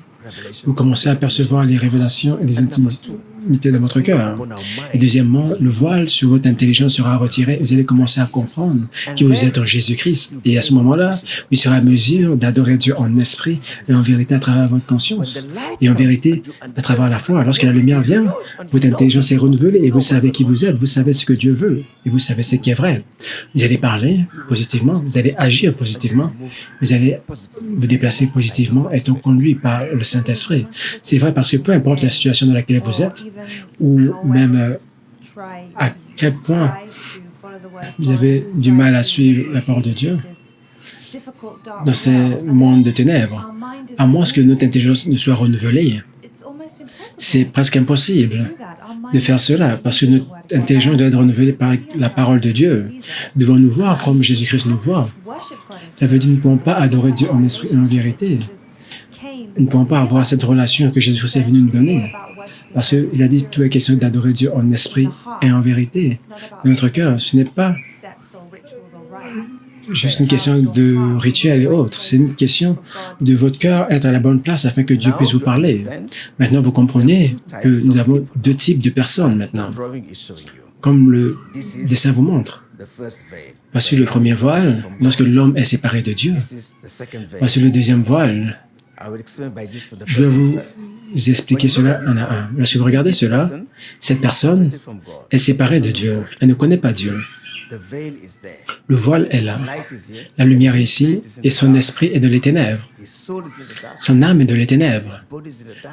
vous commencez à percevoir les révélations et les intimités de votre cœur. Et deuxièmement, le voile sur votre intelligence sera retiré. Vous allez commencer à comprendre qui vous êtes en Jésus-Christ. Et à ce moment-là, vous serez à mesure d'adorer Dieu en esprit et en vérité à travers votre conscience. Et en vérité, à travers la foi. Lorsque la lumière vient, votre intelligence est renouvelée et vous savez qui vous êtes. Vous savez ce que Dieu veut et vous savez ce qui est vrai. Vous allez parler positivement, vous allez agir positivement, vous allez vous déplacer positivement, étant conduit par le Saint-Esprit. C'est vrai parce que peu importe la situation dans laquelle vous êtes, ou même à quel point vous avez du mal à suivre la parole de Dieu dans ces mondes de ténèbres, à moins que notre intelligence ne soit renouvelée, c'est presque impossible de faire cela, parce que notre intelligence doit être renouvelée par la parole de Dieu. Nous devons nous voir comme Jésus-Christ nous voit. Ça veut dire que nous ne pouvons pas adorer Dieu en esprit et en vérité. Nous ne pouvons pas avoir cette relation que Jésus-Christ est venu nous donner. Parce qu'il a dit tout est question d'adorer Dieu en esprit et en vérité. Dans notre cœur, ce n'est pas juste une question de rituel et autres. C'est une question de votre cœur être à la bonne place afin que Dieu puisse vous parler. Maintenant, vous comprenez que nous avons deux types de personnes maintenant, comme le dessin vous montre. Voici le premier voile, lorsque l'homme est séparé de Dieu. Voici le deuxième voile. Je vais vous expliquer cela un à un. Lorsque vous regardez cela, cette personne est séparée de Dieu. Elle ne connaît pas Dieu. Le voile est là. La lumière est ici et son esprit est dans les ténèbres. Son âme est dans les ténèbres.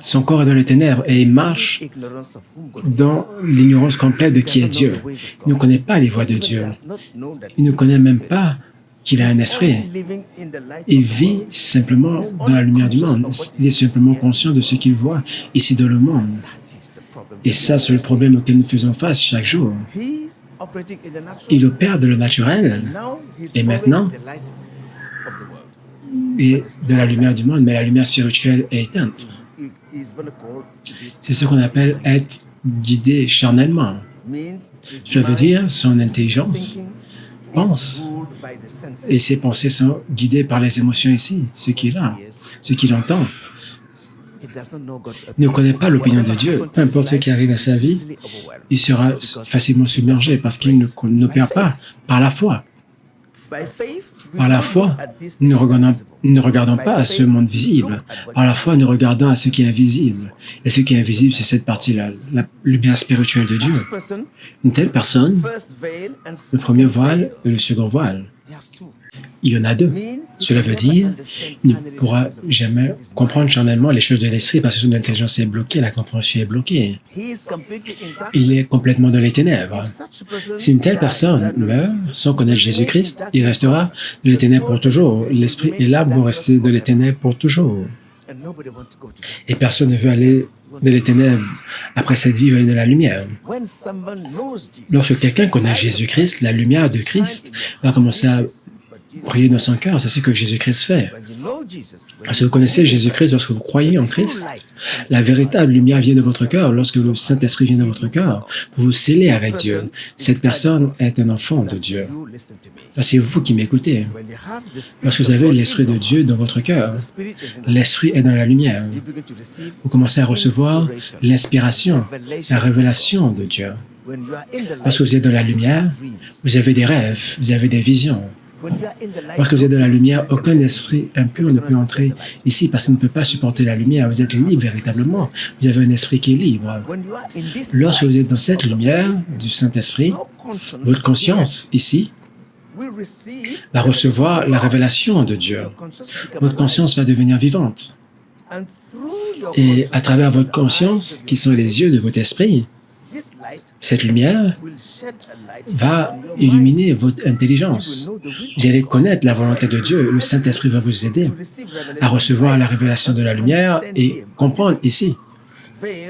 Son corps est dans les ténèbres et il marche dans l'ignorance complète de qui est Dieu. Il ne connaît pas les voies de Dieu. Il ne connaît même pas qu'il a un esprit. Il vit simplement dans la lumière du monde. Il est simplement conscient de ce qu'il voit ici dans le monde. Et ça, c'est le problème auquel nous faisons face chaque jour. Il opère de le naturel et maintenant, il est de la lumière du monde, mais la lumière spirituelle est éteinte. C'est ce qu'on appelle être guidé charnellement. Cela veut dire son intelligence pense et ses pensées sont guidées par les émotions ici, ce qu'il a, ce qu'il entend. Il ne connaît pas l'opinion de Dieu. Peu importe ce qui arrive à sa vie, il sera facilement submergé parce qu'il n'opère pas par la foi. Par la foi, nous ne regardons pas à ce monde visible. Par la foi, nous regardons à ce qui est invisible. Et ce qui est invisible, c'est cette partie-là, le bien spirituel de Dieu. Une telle personne, le premier voile et le second voile, il y en a deux. Cela veut dire qu'il ne pourra jamais comprendre charnellement les choses de l'esprit parce que son intelligence est bloquée, la compréhension est bloquée. Il est complètement dans les ténèbres. Si une telle personne meurt sans connaître Jésus-Christ, il restera dans les ténèbres pour toujours. L'esprit et l'âme vont rester dans les ténèbres pour toujours. Et personne ne veut aller dans les ténèbres. Après cette vie, il veut aller dans la lumière. Lorsque quelqu'un connaît Jésus-Christ, la lumière de Christ va commencer à briller dans son cœur. C'est ce que Jésus-Christ fait. Lorsque vous connaissez Jésus-Christ, lorsque vous croyez en Christ, la véritable lumière vient de votre cœur. Lorsque le Saint-Esprit vient de votre cœur, vous vous scellez avec Dieu. Cette personne est un enfant de Dieu. C'est vous qui m'écoutez. Lorsque vous avez l'Esprit de Dieu dans votre cœur, l'Esprit est dans la lumière. Vous commencez à recevoir l'inspiration, la révélation de Dieu. Lorsque vous êtes dans la lumière, vous avez des rêves, vous avez des visions. Lorsque vous êtes dans la lumière, aucun esprit impur ne peut entrer ici parce qu'il ne peut pas supporter la lumière. Vous êtes libre véritablement. Vous avez un esprit qui est libre. Lorsque vous êtes dans cette lumière du Saint-Esprit, votre conscience ici va recevoir la révélation de Dieu. Votre conscience va devenir vivante. Et à travers votre conscience, qui sont les yeux de votre esprit, cette lumière va illuminer votre intelligence. Vous allez connaître la volonté de Dieu. Le Saint-Esprit va vous aider à recevoir la révélation de la lumière et comprendre ici.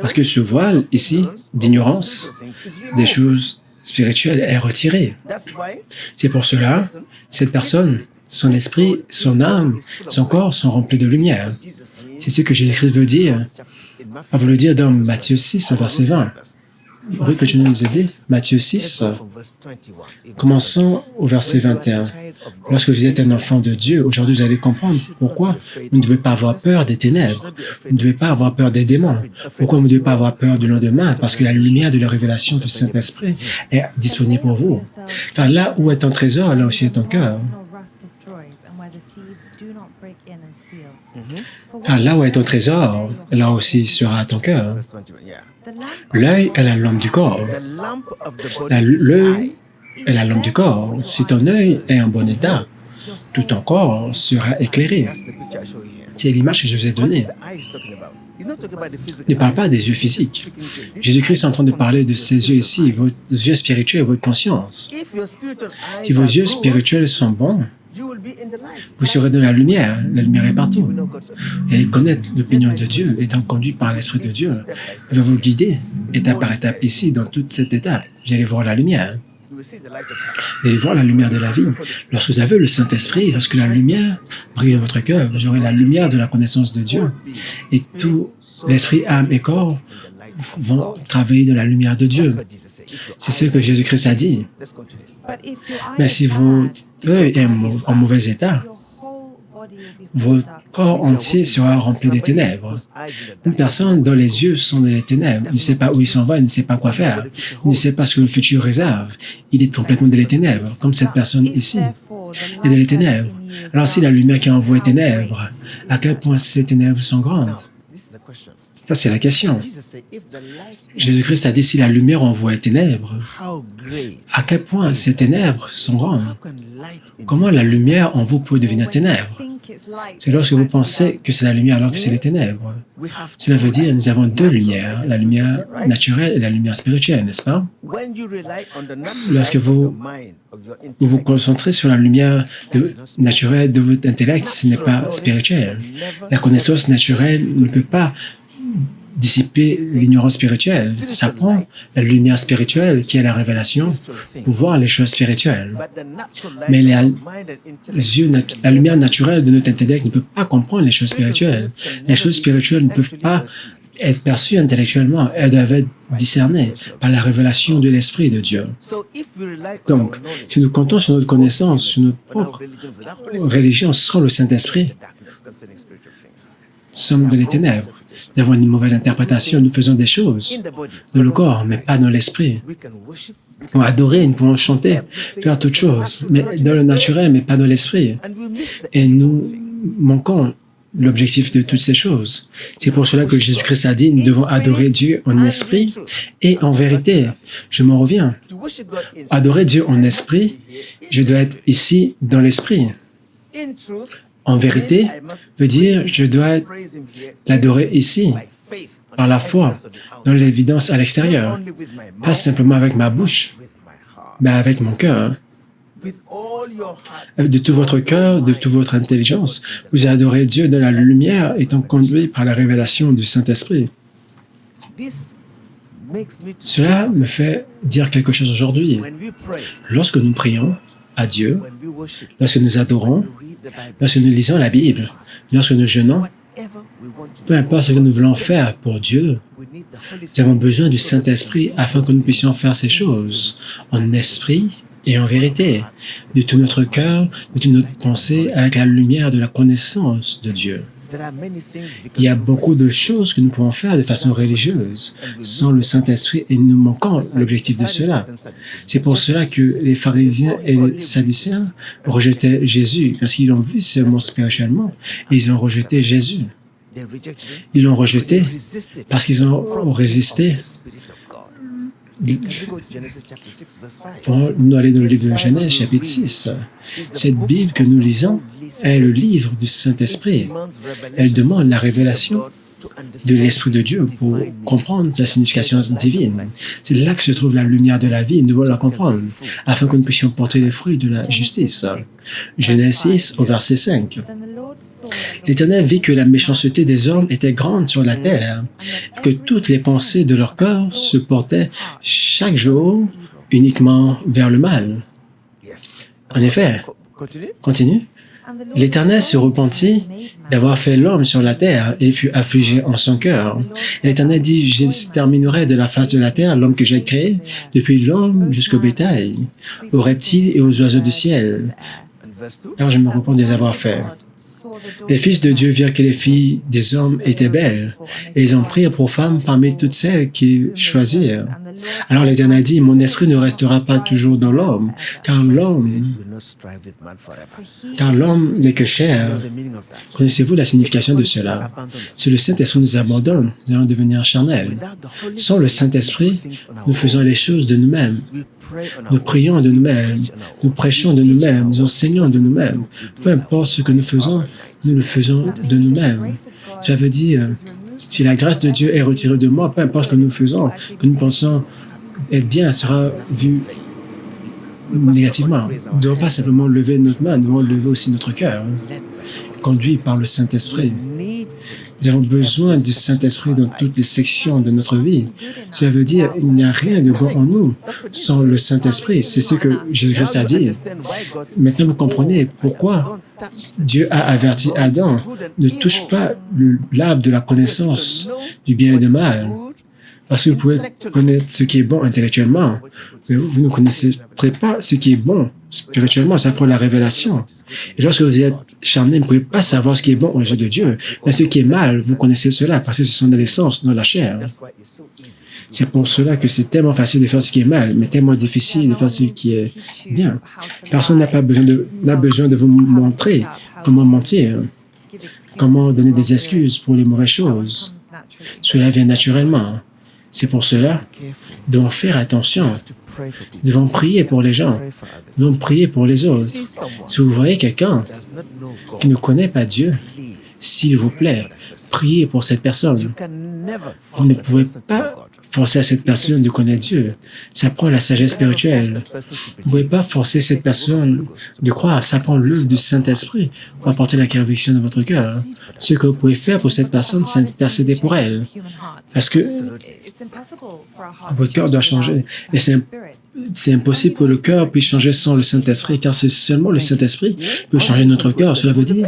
Parce que ce voile ici d'ignorance des choses spirituelles est retiré. C'est pour cela, cette personne, son esprit, son âme, son corps sont remplis de lumière. C'est ce que Jésus-Christ veut dire. On veut le dire dans Matthieu 6, verset 20. Ruth, peux-tu nous aider? Matthieu 6, commençons au verset 21. Lorsque vous êtes un enfant de Dieu, aujourd'hui vous allez comprendre pourquoi vous ne devez pas avoir peur des ténèbres, vous ne devez pas avoir peur des démons. Pourquoi vous ne devez pas avoir peur du lendemain? Parce que la lumière de la révélation du Saint-Esprit est disponible pour vous. Car là où est ton trésor, là aussi est ton cœur. Car là où est ton trésor, là aussi sera ton cœur. L'œil est la lampe du corps. L'œil est la lampe du corps. Si ton œil est en bon état, tout ton corps sera éclairé. C'est l'image que je vous ai donnée. Il ne parle pas des yeux physiques. Jésus-Christ est en train de parler de ses yeux ici, vos yeux spirituels, votre conscience. Si vos yeux spirituels sont bons, vous serez dans la lumière est partout. Et connaître l'opinion de Dieu, étant conduit par l'Esprit de Dieu, va vous guider étape par étape ici, dans toute cette étape. Vous allez voir la lumière. Vous allez voir la lumière de la vie. Lorsque vous avez le Saint-Esprit, lorsque la lumière brille dans votre cœur, vous aurez la lumière de la connaissance de Dieu. Et tout l'Esprit, âme et corps vont travailler dans la lumière de Dieu. C'est ce que Jésus-Christ a dit. Mais si votre œil est en mauvais état, votre corps entier sera rempli des ténèbres. Une personne dont les yeux sont dans les ténèbres ne sait pas où il s'en va, il ne sait pas quoi faire, il ne sait pas ce que le futur réserve. Il est complètement dans les ténèbres, comme cette personne ici est dans les ténèbres. Alors si la lumière qui envoie les ténèbres, à quel point ces ténèbres sont grandes? Ça, c'est la question. Jésus-Christ a dit, si la lumière envoie les ténèbres, à quel point ces ténèbres sont grandes? Comment la lumière en vous peut devenir ténèbres? C'est lorsque vous pensez que c'est la lumière alors que c'est les ténèbres. Cela veut dire que nous avons deux lumières, la lumière naturelle et la lumière spirituelle, n'est-ce pas? Lorsque vous vous concentrez sur la lumière naturelle de votre intellect, ce n'est pas spirituel. La connaissance naturelle ne peut pas dissiper l'ignorance spirituelle. Ça prend la lumière spirituelle qui est la révélation pour voir les choses spirituelles. Mais la lumière naturelle de notre intellect ne peut pas comprendre les choses spirituelles. Les choses spirituelles ne peuvent pas être perçues intellectuellement. Elles doivent être discernées par la révélation de l'Esprit de Dieu. Donc, si nous comptons sur notre connaissance, sur notre propre religion sans le Saint-Esprit, nous sommes dans les ténèbres. Nous avons une mauvaise interprétation, nous faisons des choses dans le corps, mais pas dans l'esprit. Nous pouvons adorer, nous pouvons chanter, faire toutes choses, mais dans le naturel, mais pas dans l'esprit. Et nous manquons l'objectif de toutes ces choses. C'est pour cela que Jésus-Christ a dit, nous devons adorer Dieu en esprit et en vérité. Je m'en reviens. Adorer Dieu en esprit, je dois être ici dans l'esprit. En vérité veut dire je dois l'adorer ici, par la foi, dans l'évidence à l'extérieur. Pas simplement avec ma bouche, mais avec mon cœur. De tout votre cœur, de toute votre intelligence, vous adorez Dieu dans la lumière étant conduit par la révélation du Saint-Esprit. Cela me fait dire quelque chose aujourd'hui. Lorsque nous prions à Dieu, lorsque nous adorons, lorsque nous lisons la Bible, lorsque nous jeûnons, peu importe ce que nous voulons faire pour Dieu, nous avons besoin du Saint-Esprit afin que nous puissions faire ces choses en esprit et en vérité, de tout notre cœur, de toute notre pensée, avec la lumière de la connaissance de Dieu. Il y a beaucoup de choses que nous pouvons faire de façon religieuse sans le Saint-Esprit et nous manquons l'objectif de cela. C'est pour cela que les pharisiens et les sadducéens rejetaient Jésus parce qu'ils l'ont vu seulement spirituellement et ils ont rejeté Jésus. Ils l'ont rejeté parce qu'ils ont résisté. Nous allons dans le livre de Genèse, chapitre 6. Cette Bible que nous lisons est le livre du Saint-Esprit. Elle demande la révélation de l'Esprit de Dieu pour comprendre sa signification divine. C'est là que se trouve la lumière de la vie. Nous devons la comprendre afin que nous puissions porter les fruits de la justice. Genèse 6 au verset 5. L'Éternel vit que la méchanceté des hommes était grande sur la terre, que toutes les pensées de leur cœur se portaient chaque jour uniquement vers le mal. En effet, continue. L'Éternel se repentit d'avoir fait l'homme sur la terre et fut affligé en son cœur. L'Éternel dit, j'exterminerai de la face de la terre l'homme que j'ai créé, depuis l'homme jusqu'au bétail, aux reptiles et aux oiseaux du ciel, car je me repens de les avoir faits. Les fils de Dieu virent que les filles des hommes étaient belles, et ils en prirent pour femmes parmi toutes celles qu'ils choisirent. Alors l'Éternel dit, mon esprit ne restera pas toujours dans l'homme, car l'homme n'est que chair. Connaissez-vous la signification de cela? Si le Saint-Esprit nous abandonne, nous allons devenir charnels. Sans le Saint-Esprit, nous faisons les choses de nous-mêmes. Nous prions de nous-mêmes, nous prêchons de nous-mêmes, nous enseignons de nous-mêmes. Peu importe ce que nous le faisons de nous-mêmes. Cela veut dire, si la grâce de Dieu est retirée de moi, peu importe ce que nous faisons, que nous pensons être bien, sera vu négativement. Nous ne devons pas simplement lever notre main, nous devons lever aussi notre cœur, conduit par le Saint-Esprit. Nous avons besoin du Saint-Esprit dans toutes les sections de notre vie. Cela veut dire qu'il n'y a rien de bon en nous sans le Saint-Esprit. C'est ce que Jésus-Christ a dit. Maintenant, vous comprenez pourquoi Dieu a averti Adam, ne touche pas l'arbre de la connaissance du bien et du mal. Parce que vous pouvez connaître ce qui est bon intellectuellement, mais vous ne connaissez pas ce qui est bon spirituellement. Ça prend la révélation. Et lorsque vous êtes charnel, vous ne pouvez pas savoir ce qui est bon aux yeux de Dieu. Mais ce qui est mal, vous connaissez cela parce que ce sont dans l'essence, dans la chair. C'est pour cela que c'est tellement facile de faire ce qui est mal, mais tellement difficile de faire ce qui est bien. Personne n'a besoin de vous montrer comment mentir, comment donner des excuses pour les mauvaises choses. Cela vient naturellement. C'est pour cela, donc faire attention Nous devons prier pour les gens. Nous devons prier pour les autres. Si vous voyez quelqu'un qui ne connaît pas Dieu, s'il vous plaît, priez pour cette personne. Vous ne pouvez pas forcer à cette personne de connaître Dieu. Ça prend la sagesse spirituelle. Vous ne pouvez pas forcer cette personne de croire. Ça prend l'œuvre du Saint-Esprit pour apporter la conviction dans votre cœur. Ce que vous pouvez faire pour cette personne, c'est intercéder pour elle. Parce que votre cœur doit changer. Et c'est impossible que le cœur puisse changer sans le Saint-Esprit, car c'est seulement le Saint-Esprit qui peut changer notre cœur. Cela veut dire,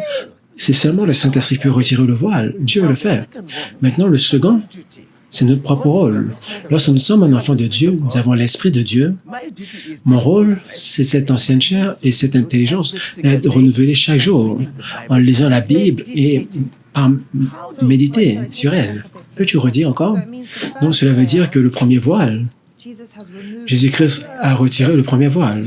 c'est seulement le Saint-Esprit qui peut retirer le voile. Dieu le fait. Maintenant, le second, c'est notre propre rôle. Lorsque nous sommes un enfant de Dieu, nous avons l'Esprit de Dieu. Mon rôle, c'est cette ancienne chair et cette intelligence d'être renouvelée chaque jour en lisant la Bible et par méditer sur elle. Peux-tu redire encore? Donc, cela veut dire que le premier voile, Jésus-Christ a retiré le premier voile.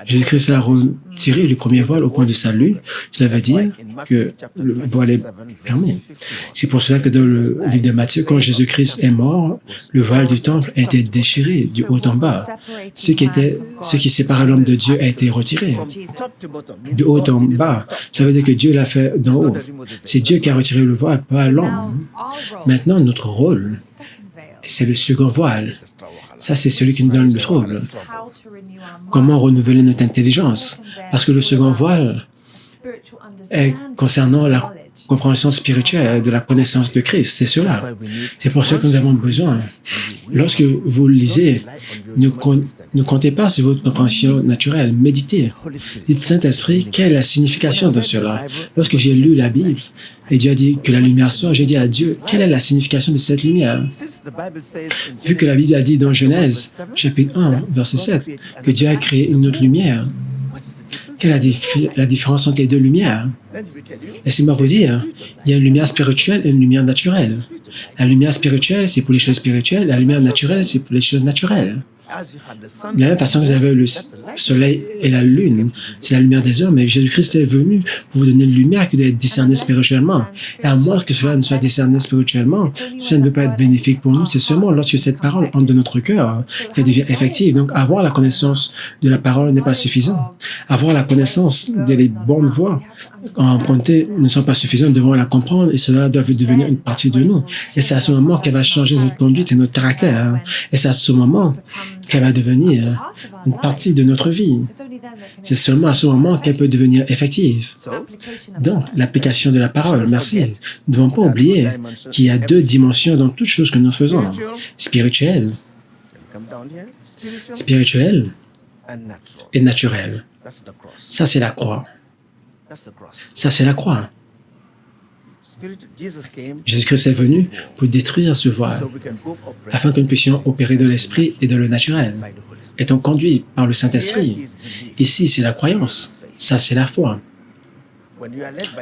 Jésus-Christ a retiré le premier voile au point du salut. Cela veut dire que le voile est fermé. C'est pour cela que dans le livre de Matthieu, quand Jésus-Christ est mort, le voile du temple a été déchiré du haut en bas. Ce qui séparait l'homme de Dieu a été retiré du haut en bas. Cela veut dire que Dieu l'a fait d'en haut. C'est Dieu qui a retiré le voile, pas l'homme. Maintenant, notre rôle, c'est le second voile. Ça, c'est celui qui nous donne le trouble. Comment renouveler notre intelligence? Parce que le second voile est concernant la compréhension spirituelle de la connaissance de Christ. C'est cela. C'est pour cela que nous avons besoin. Lorsque vous lisez, ne comptez pas sur votre compréhension naturelle. Méditez. Dites, Saint-Esprit, quelle est la signification de cela? Lorsque j'ai lu la Bible, et Dieu a dit que la lumière soit, j'ai dit à Dieu, quelle est la signification de cette lumière? Vu que la Bible a dit dans Genèse, chapitre 1, verset 7, que Dieu a créé une autre lumière, quelle est la différence entre les deux lumières? Laissez-moi vous dire, il y a une lumière spirituelle et une lumière naturelle. La lumière spirituelle, c'est pour les choses spirituelles, la lumière naturelle, c'est pour les choses naturelles. De la même façon que vous avez le soleil et la lune, c'est la lumière des hommes, et Jésus-Christ est venu pour vous donner une lumière qui doit être discernée spirituellement. Et à moins que cela ne soit discerné spirituellement, cela ne peut pas être bénéfique pour nous. C'est seulement lorsque cette parole entre dans notre cœur qu'elle devient effective. Donc, avoir la connaissance de la parole n'est pas suffisant. Avoir la connaissance des bonnes voies empruntées ne sont pas suffisantes. Nous devons la comprendre et cela doit devenir une partie de nous. Et c'est à ce moment qu'elle va changer notre conduite et notre caractère. Et c'est à ce moment qu'elle va devenir une partie de notre vie. C'est seulement à ce moment qu'elle peut devenir effective. Donc, l'application de la parole, merci. Nous ne devons pas oublier qu'il y a deux dimensions dans toutes choses que nous faisons. Spirituelle et naturelle. Ça, c'est la croix. Ça, c'est la croix. Jésus-Christ est venu pour détruire ce voile, afin que nous puissions opérer de l'esprit et de le naturel, étant conduits par le Saint-Esprit. Ici, c'est la croyance. Ça, c'est la foi.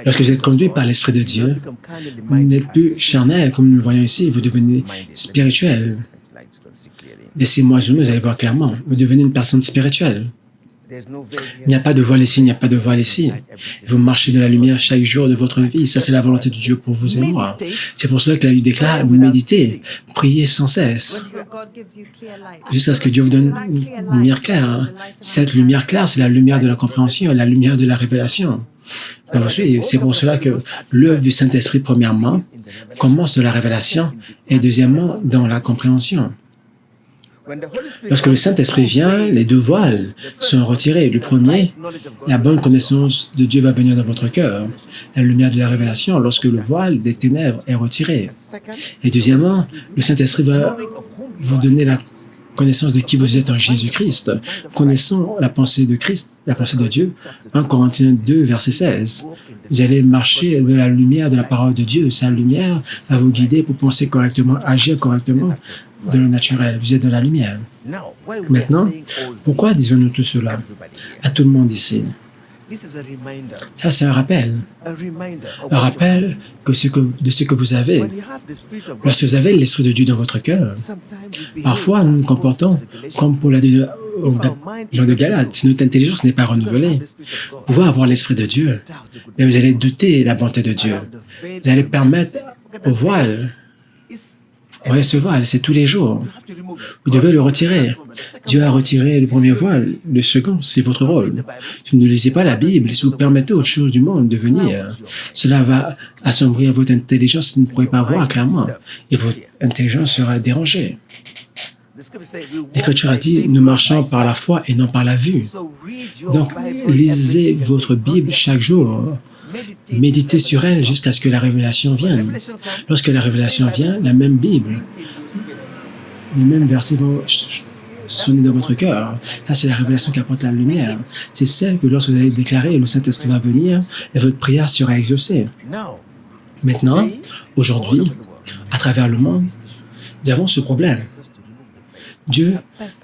Lorsque vous êtes conduit par l'Esprit de Dieu, vous n'êtes plus charnel, comme nous le voyons ici, vous devenez spirituel. Laissez-moi zoomer, vous allez voir clairement. Vous devenez une personne spirituelle. Il n'y a pas de voile ici, il n'y a pas de voile ici. Vous marchez dans la lumière chaque jour de votre vie. Ça, c'est la volonté de Dieu pour vous et moi. C'est pour cela que la Bible déclare, méditez, priez sans cesse, jusqu'à ce que Dieu vous donne une lumière claire. Cette lumière claire, c'est la lumière de la compréhension, la lumière de la révélation. C'est pour cela que l'œuvre du Saint-Esprit, premièrement, commence de la révélation et deuxièmement, dans la compréhension. Lorsque le Saint-Esprit vient, les deux voiles sont retirés. Le premier, la bonne connaissance de Dieu va venir dans votre cœur, la lumière de la révélation, lorsque le voile des ténèbres est retiré. Et deuxièmement, le Saint-Esprit va vous donner la connaissance de qui vous êtes en Jésus-Christ, connaissant la pensée de Christ, la pensée de Dieu. 1 Corinthiens 2, verset 16. Vous allez marcher de la lumière de la parole de Dieu. Sa lumière va vous guider pour penser correctement, agir correctement dans le naturel. Vous êtes dans la lumière. Maintenant, pourquoi disons-nous tout cela à tout le monde ici? Ça, c'est un rappel. Un rappel de ce que vous avez. Lorsque vous avez l'Esprit de Dieu dans votre cœur, parfois nous nous comportons comme pour la gens de Galate. Si notre intelligence n'est pas renouvelée, vous pouvez avoir l'Esprit de Dieu, mais vous allez douter de la bonté de Dieu. Vous allez permettre au voile Voyez ce voile, c'est tous les jours. Vous devez le retirer. Dieu a retiré le premier voile, le second, c'est votre rôle. Si vous ne lisez pas la Bible, si vous permettez aux choses du monde de venir, cela va assombrir votre intelligence, vous ne pourrez pas voir clairement, et votre intelligence sera dérangée. L'Écriture a dit, nous marchons par la foi et non par la vue. Donc, lisez votre Bible chaque jour. Méditez sur elle jusqu'à ce que la révélation vienne. Lorsque la révélation vient, la même Bible, les mêmes versets vont sonner dans votre cœur. Là, c'est la révélation qui apporte la lumière. C'est celle que lorsque vous allez déclarer, le Saint-Esprit va venir et votre prière sera exaucée. Maintenant, aujourd'hui, à travers le monde, nous avons ce problème. Dieu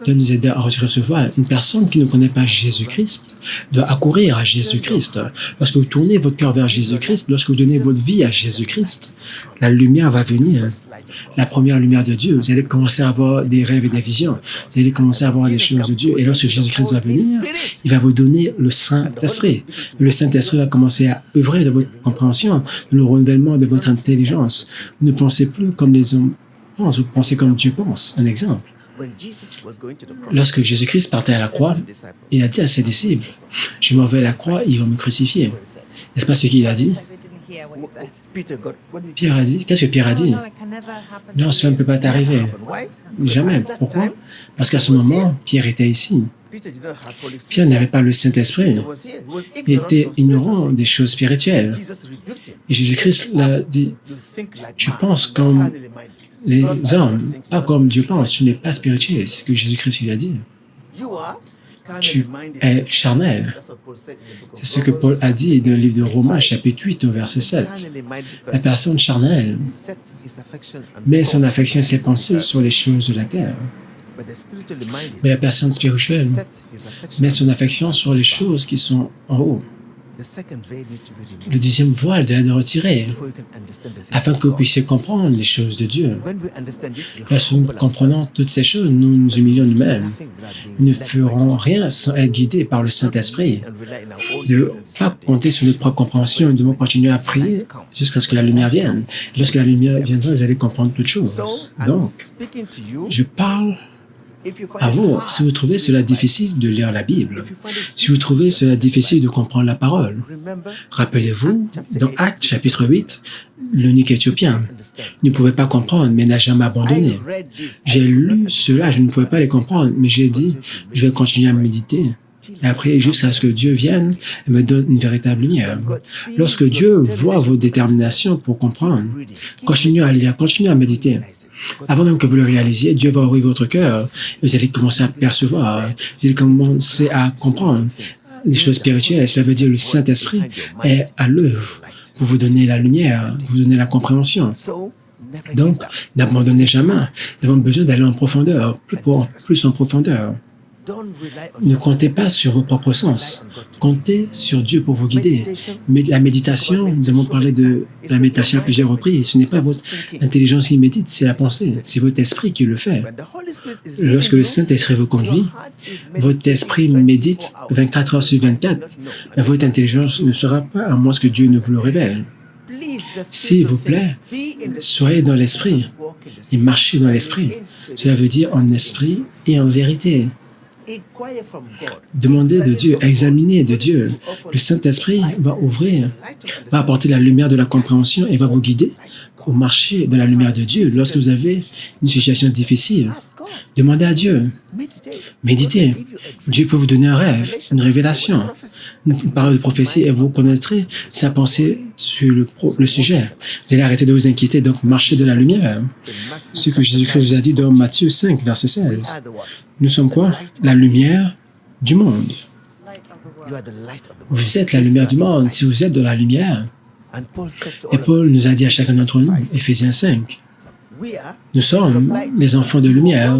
doit nous aider à retirer ce voile. Une personne qui ne connaît pas Jésus-Christ doit accourir à Jésus-Christ. Lorsque vous tournez votre cœur vers Jésus-Christ, lorsque vous donnez votre vie à Jésus-Christ, la lumière va venir. La première lumière de Dieu. Vous allez commencer à avoir des rêves et des visions. Vous allez commencer à voir des choses de Dieu. Et lorsque Jésus-Christ va venir, il va vous donner le Saint-Esprit. Le Saint-Esprit va commencer à œuvrer de votre compréhension, de le renouvellement de votre intelligence. Vous ne pensez plus comme les hommes pensent, vous pensez comme Dieu pense. Un exemple. Lorsque Jésus-Christ partait à la croix, il a dit à ses disciples, « Je m'en vais à la croix, ils vont me crucifier. » N'est-ce pas ce qu'il a dit? Pierre a dit, qu'est-ce que Pierre a dit? Non, cela ne peut pas t'arriver. Jamais. Pourquoi? Parce qu'à ce moment, Pierre était ici. Pierre n'avait pas le Saint-Esprit. Il était ignorant des choses spirituelles. Et Jésus-Christ l'a dit, « Tu penses comme les hommes, pas comme Dieu pense. Tu n'es pas spirituel. » C'est ce que Jésus-Christ lui a dit. Tu es charnel. C'est ce que Paul a dit dans le livre de Romains, chapitre 8, au verset 7. La personne charnelle met son affection et ses pensées sur les choses de la terre. Mais la personne spirituelle met son affection sur les choses qui sont en haut. Le deuxième voile doit être retiré afin que vous puissiez comprendre les choses de Dieu. Lorsque nous comprenons toutes ces choses, nous nous humilions nous-mêmes. Nous ne ferons rien sans être guidés par le Saint-Esprit. De ne pas compter sur notre propre compréhension, nous devons continuer à prier jusqu'à ce que la lumière vienne. Lorsque la lumière viendra, vous allez comprendre toutes choses. Donc, je parle à vous, si vous trouvez cela difficile de lire la Bible, si vous trouvez cela difficile de comprendre la parole, rappelez-vous, dans Actes chapitre 8, l'eunuque éthiopien ne pouvait pas comprendre, mais n'a jamais abandonné. J'ai lu cela, je ne pouvais pas les comprendre, mais j'ai dit, je vais continuer à méditer. Et après, jusqu'à ce que Dieu vienne et me donne une véritable lumière. Lorsque Dieu voit vos déterminations pour comprendre, continuez à lire, continuez à méditer. Avant même que vous le réalisiez, Dieu va ouvrir votre cœur et vous allez commencer à percevoir, vous allez commencer à comprendre les choses spirituelles. Cela veut dire que le Saint-Esprit est à l'œuvre pour vous donner la lumière, pour vous donner la compréhension. Donc, n'abandonnez jamais. Nous avons besoin d'aller en profondeur, plus en profondeur. Ne comptez pas sur vos propres sens. Comptez sur Dieu pour vous guider. Mais la méditation, nous avons parlé de la méditation à plusieurs reprises. Ce n'est pas votre intelligence qui médite, c'est la pensée. C'est votre esprit qui le fait. Lorsque le Saint-Esprit vous conduit, votre esprit médite 24 heures sur 24. Mais votre intelligence ne sera pas à moins que Dieu ne vous le révèle. S'il vous plaît, soyez dans l'esprit et marchez dans l'esprit. Cela veut dire en esprit et en vérité. Demandez de Dieu, examinez de Dieu. Le Saint-Esprit va ouvrir, va apporter la lumière de la compréhension et va vous guider au marcher dans la lumière de Dieu. Lorsque vous avez une situation difficile, demandez à Dieu. Méditez. Dieu peut vous donner un rêve, une révélation, une parole de prophétie et vous connaîtrez sa pensée sur le sujet. Vous allez arrêter de vous inquiéter, donc marchez dans la lumière. Ce que Jésus-Christ vous a dit dans Matthieu 5, verset 16. Nous sommes quoi? La lumière du monde. Vous êtes la lumière du monde. Si vous êtes dans la lumière, et Paul nous a dit à chacun d'entre nous, Éphésiens 5, nous sommes les enfants de lumière.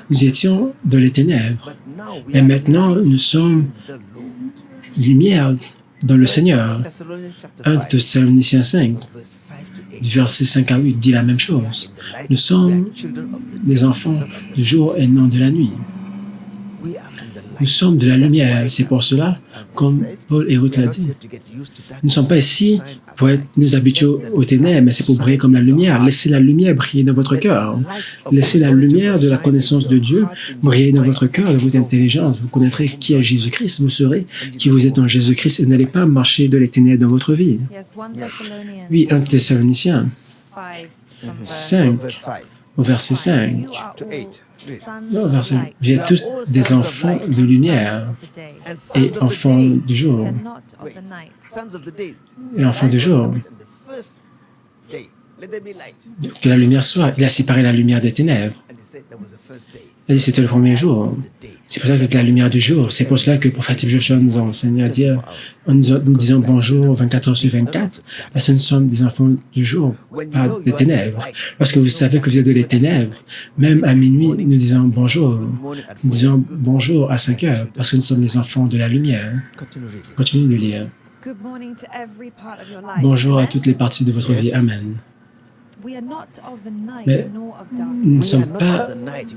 Nous étions dans les ténèbres. Et maintenant, nous sommes lumière dans le Seigneur. 1 Thessaloniciens 5, du verset 5 à 8, dit la même chose. Nous sommes des enfants du jour et non de la nuit. Nous sommes de la lumière. C'est pour cela, comme Paul et Ruth l'a dit, nous ne sommes pas ici pour nous habituer aux ténèbres, mais c'est pour briller comme la lumière. Laissez la lumière briller dans votre cœur. Laissez la lumière de la connaissance de Dieu briller dans votre cœur, dans votre intelligence. Vous connaîtrez qui est Jésus-Christ. Vous saurez qui vous êtes en Jésus-Christ et n'allez pas marcher de les ténèbres dans votre vie. Oui, 1 Thessaloniciens 5, au verset 5. Non, vous êtes tous des enfants de lumière et enfants du jour. Et enfants du jour. Que la lumière soit. Il a séparé la lumière des ténèbres. Il a dit que c'était le premier jour. C'est pour ça que c'est la lumière du jour. C'est pour cela que le prophète Joshua nous a enseigné à dire, en nous disant bonjour 24 heures sur 24, parce que nous sommes des enfants du jour, pas des ténèbres. Lorsque vous savez que vous êtes des ténèbres, même à minuit, nous disons bonjour. Nous disons bonjour à 5 heures, parce que nous sommes des enfants de la lumière. Continuez de lire. Bonjour à toutes les parties de votre vie. Amen. Mais nous ne sommes pas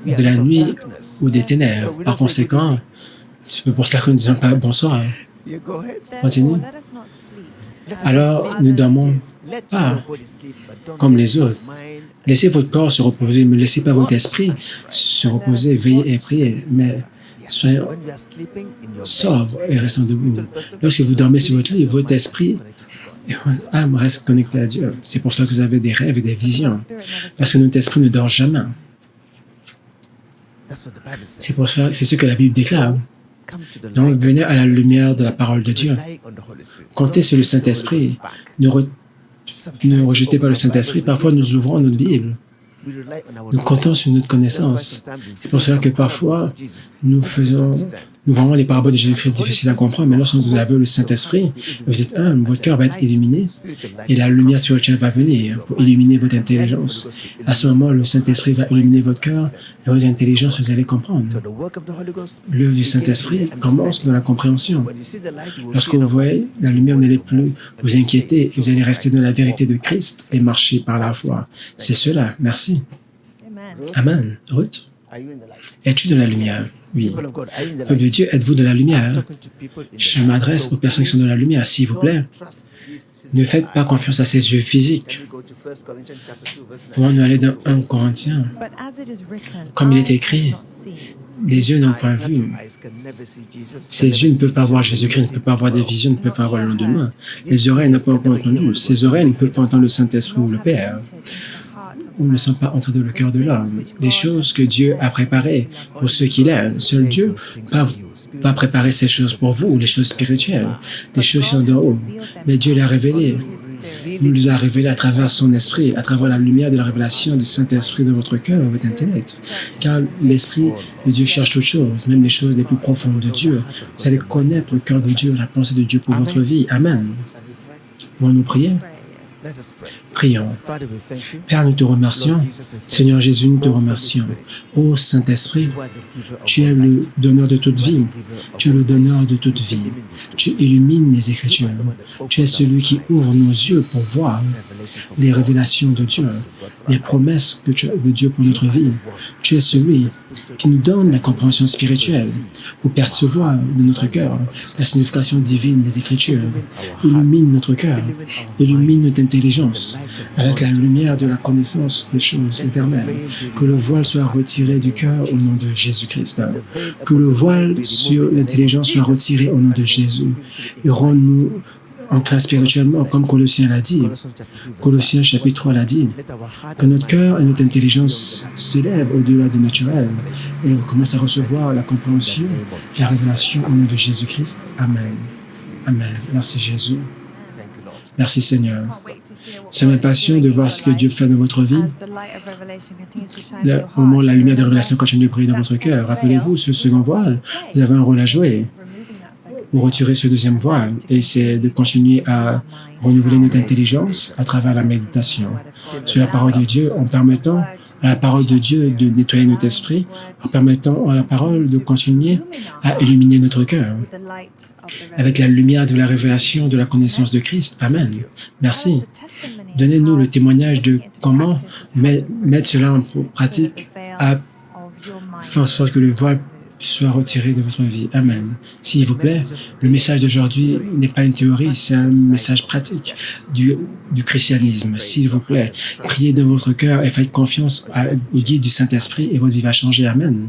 de la nuit ou des ténèbres. Par conséquent, c'est pour cela que nous ne disons pas bonsoir. Continue. Alors, ne dormons pas comme les autres. Laissez votre corps se reposer, ne laissez pas votre esprit se reposer, veillez et priez, mais soyez sobres et restons debout. Lorsque vous dormez sur votre lit, votre esprit et votre âme reste connectée à Dieu. C'est pour cela que vous avez des rêves et des visions, parce que notre esprit ne dort jamais. C'est pour cela, c'est ce que la Bible déclare. Donc, venez à la lumière de la parole de Dieu. Comptez sur le Saint-Esprit. Ne rejetez pas le Saint-Esprit. Parfois, nous ouvrons notre Bible. Nous comptons sur notre connaissance. C'est pour cela que parfois, nous voyons les paraboles de Jésus-Christ difficiles à comprendre, mais lorsque vous avez le Saint-Esprit, vous êtes humble, votre cœur va être illuminé et la lumière spirituelle va venir pour illuminer votre intelligence. À ce moment, le Saint-Esprit va illuminer votre cœur et votre intelligence, vous allez comprendre. L'œuvre du Saint-Esprit commence dans la compréhension. Lorsque vous voyez la lumière, vous n'allez plus vous inquiéter, vous allez rester dans la vérité de Christ et marcher par la foi. C'est cela. Merci. Amen. Ruth, es-tu de la lumière? Oui. Peuple de Dieu, êtes-vous de la lumière? Je m'adresse aux personnes qui sont de la lumière, s'il vous plaît. Ne faites pas confiance à ces yeux physiques. Pouvons-nous aller dans 1 Corinthiens? Comme il est écrit, les yeux n'ont point vu. Ces yeux ne peuvent pas voir Jésus-Christ, ne peuvent pas voir des visions, ne peuvent pas voir le lendemain. Les oreilles n'ont pas encore entendu. Ces oreilles ne peuvent pas entendre le Saint-Esprit ou le Père. Ou ne sont pas entrés dans le cœur de l'homme. Les choses que Dieu a préparées pour ceux qu'il aime. Seul Dieu va préparer ces choses pour vous, les choses spirituelles, les choses qui sont d'en haut. Mais Dieu l'a révélé. Il nous a révélé à travers son esprit, à travers la lumière de la révélation du Saint-Esprit dans votre cœur, dans votre intellect. Car l'Esprit de Dieu cherche toutes choses, même les choses les plus profondes de Dieu. Vous allez connaître le cœur de Dieu, la pensée de Dieu pour votre vie. Amen. Pouvons-nous prier? Prions. Père, nous te remercions. Seigneur Jésus, nous te remercions. Ô Saint-Esprit, tu es le donneur de toute vie. Tu es le donneur de toute vie. Tu illumines les Écritures. Tu es celui qui ouvre nos yeux pour voir les révélations de Dieu, les promesses de Dieu pour notre vie. Tu es celui qui nous donne la compréhension spirituelle pour percevoir de notre cœur la signification divine des Écritures. Illumine notre cœur, illumine notre intelligence avec la lumière de la connaissance des choses éternelles. Que le voile soit retiré du cœur au nom de Jésus-Christ. Que le voile sur l'intelligence soit retiré au nom de Jésus. Et rends-nous ancrés spirituellement, comme Colossiens l'a dit. Colossiens chapitre 3 l'a dit. Que notre cœur et notre intelligence s'élèvent au-delà du naturel et commencent à recevoir la compréhension et la révélation au nom de Jésus-Christ. Amen. Amen. Merci Jésus. Merci Seigneur. Nous sommes impatients de voir ce que Dieu fait dans votre vie. Au moment où la lumière de révélation continue de briller dans votre cœur, rappelez-vous, ce second voile, vous avez un rôle à jouer pour retirer ce deuxième voile et c'est de continuer à renouveler notre intelligence à travers la méditation sur la parole de Dieu en permettant à la parole de Dieu de nettoyer notre esprit, en permettant à la parole de continuer à illuminer notre cœur avec la lumière de la révélation de la connaissance de Christ. Amen. Merci. Donnez-nous le témoignage de comment mettre cela en pratique à faire en sorte que le voile soit retiré de votre vie. Amen. S'il vous plaît, le message d'aujourd'hui n'est pas une théorie, c'est un message pratique du, du christianisme. S'il vous plaît, priez de votre cœur et faites confiance au guide du Saint-Esprit et votre vie va changer. Amen.